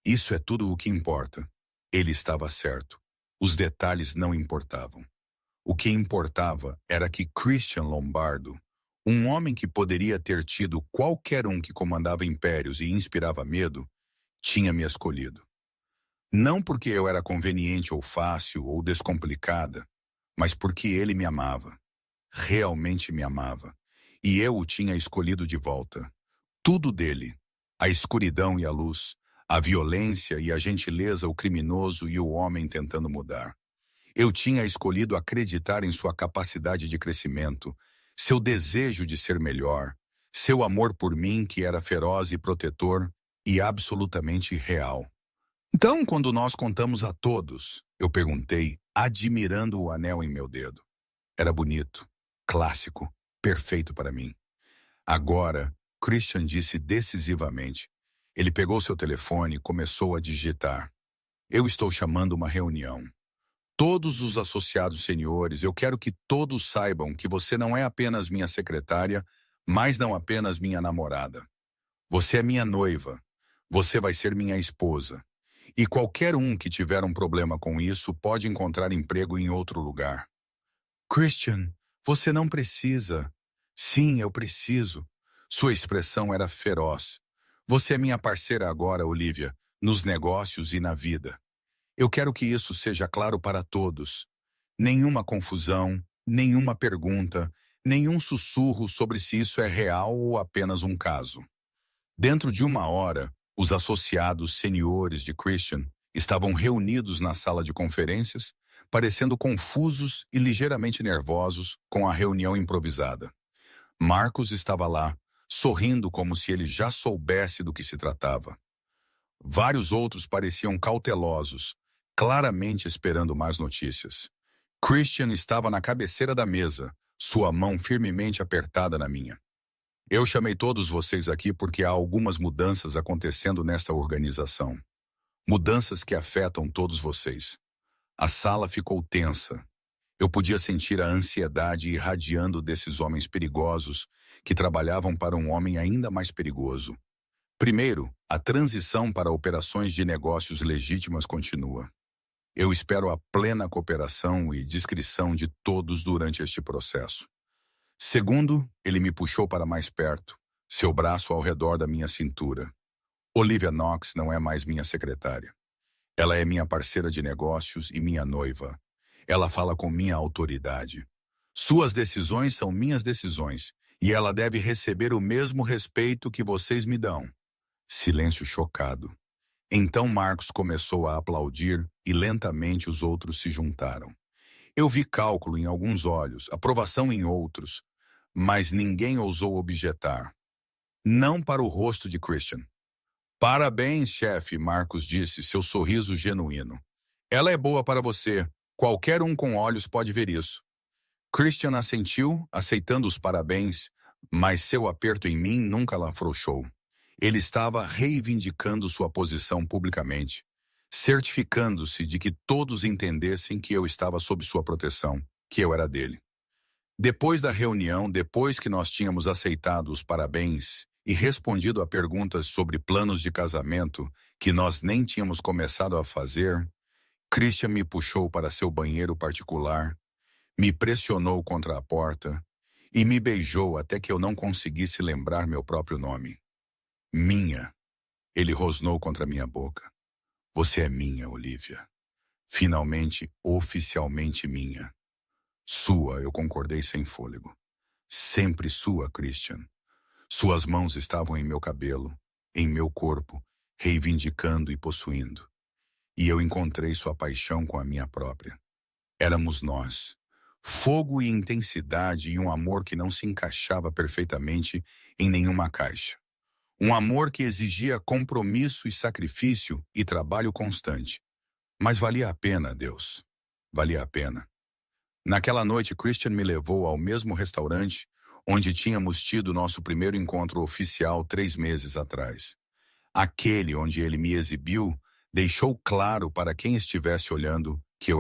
Isso é tudo o que importa. Ele estava certo. Os detalhes não importavam. O que importava era que Christian Lombardo, um homem que poderia ter tido qualquer um que comandava impérios e inspirava medo, tinha me escolhido. Não porque eu era conveniente ou fácil ou descomplicada, mas porque ele me amava. Realmente me amava. E eu o tinha escolhido de volta. Tudo dele. A escuridão e a luz, a violência e a gentileza, o criminoso e o homem tentando mudar. Eu tinha escolhido acreditar em sua capacidade de crescimento, seu desejo de ser melhor, seu amor por mim que era feroz e protetor e absolutamente real. Então, quando nós contamos a todos, eu perguntei, admirando o anel em meu dedo. Era bonito, clássico, perfeito para mim. Agora, Christian disse decisivamente. Ele pegou seu telefone e começou a digitar. Eu estou chamando uma reunião. Todos os associados seniores, eu quero que todos saibam que você não é apenas minha secretária, mas não apenas minha namorada. Você é minha noiva. Você vai ser minha esposa. E qualquer um que tiver um problema com isso pode encontrar emprego em outro lugar. Christian, você não precisa. Sim, eu preciso. Sua expressão era feroz. Você é minha parceira agora, Olivia, nos negócios e na vida. Eu quero que isso seja claro para todos. Nenhuma confusão, nenhuma pergunta, nenhum sussurro sobre se isso é real ou apenas um caso. Dentro de uma hora, os associados seniores de Christian estavam reunidos na sala de conferências, parecendo confusos e ligeiramente nervosos com a reunião improvisada. Marcos estava lá, sorrindo como se ele já soubesse do que se tratava. Vários outros pareciam cautelosos, claramente esperando mais notícias. Christian estava na cabeceira da mesa, sua mão firmemente apertada na minha. Eu chamei todos vocês aqui porque há algumas mudanças acontecendo nesta organização. Mudanças que afetam todos vocês. A sala ficou tensa. Eu podia sentir a ansiedade irradiando desses homens perigosos que trabalhavam para um homem ainda mais perigoso. Primeiro, a transição para operações de negócios legítimas continua. Eu espero a plena cooperação e discrição de todos durante este processo. Segundo, ele me puxou para mais perto, seu braço ao redor da minha cintura. Olivia Knox não é mais minha secretária. Ela é minha parceira de negócios e minha noiva. Ela fala com minha autoridade. Suas decisões são minhas decisões, e ela deve receber o mesmo respeito que vocês me dão. Silêncio chocado. Então Marcos começou a aplaudir e lentamente os outros se juntaram. Eu vi cálculo em alguns olhos, aprovação em outros, mas ninguém ousou objetar. Não para o rosto de Christian. Parabéns, chefe, Marcos disse, seu sorriso genuíno. Ela é boa para você. Qualquer um com olhos pode ver isso. Christian assentiu, aceitando os parabéns, mas seu aperto em mim nunca la afrouxou. Ele estava reivindicando sua posição publicamente, certificando-se de que todos entendessem que eu estava sob sua proteção, que eu era dele. Depois da reunião, depois que nós tínhamos aceitado os parabéns e respondido a perguntas sobre planos de casamento que nós nem tínhamos começado a fazer, Christian me puxou para seu banheiro particular, me pressionou contra a porta e me beijou até que eu não conseguisse lembrar meu próprio nome. Minha. Ele rosnou contra minha boca. Você é minha, Olivia. Finalmente, oficialmente minha. Sua, eu concordei sem fôlego. Sempre sua, Christian. Suas mãos estavam em meu cabelo, em meu corpo, reivindicando e possuindo. E eu encontrei sua paixão com a minha própria. Éramos nós. Fogo e intensidade e um amor que não se encaixava perfeitamente em nenhuma caixa. Um amor que exigia compromisso e sacrifício e trabalho constante. Mas valia a pena, Deus. Valia a pena. Naquela noite, Christian me levou ao mesmo restaurante onde tínhamos tido nosso primeiro encontro oficial 3 meses atrás. Aquele onde ele me exibiu deixou claro para quem estivesse olhando que eu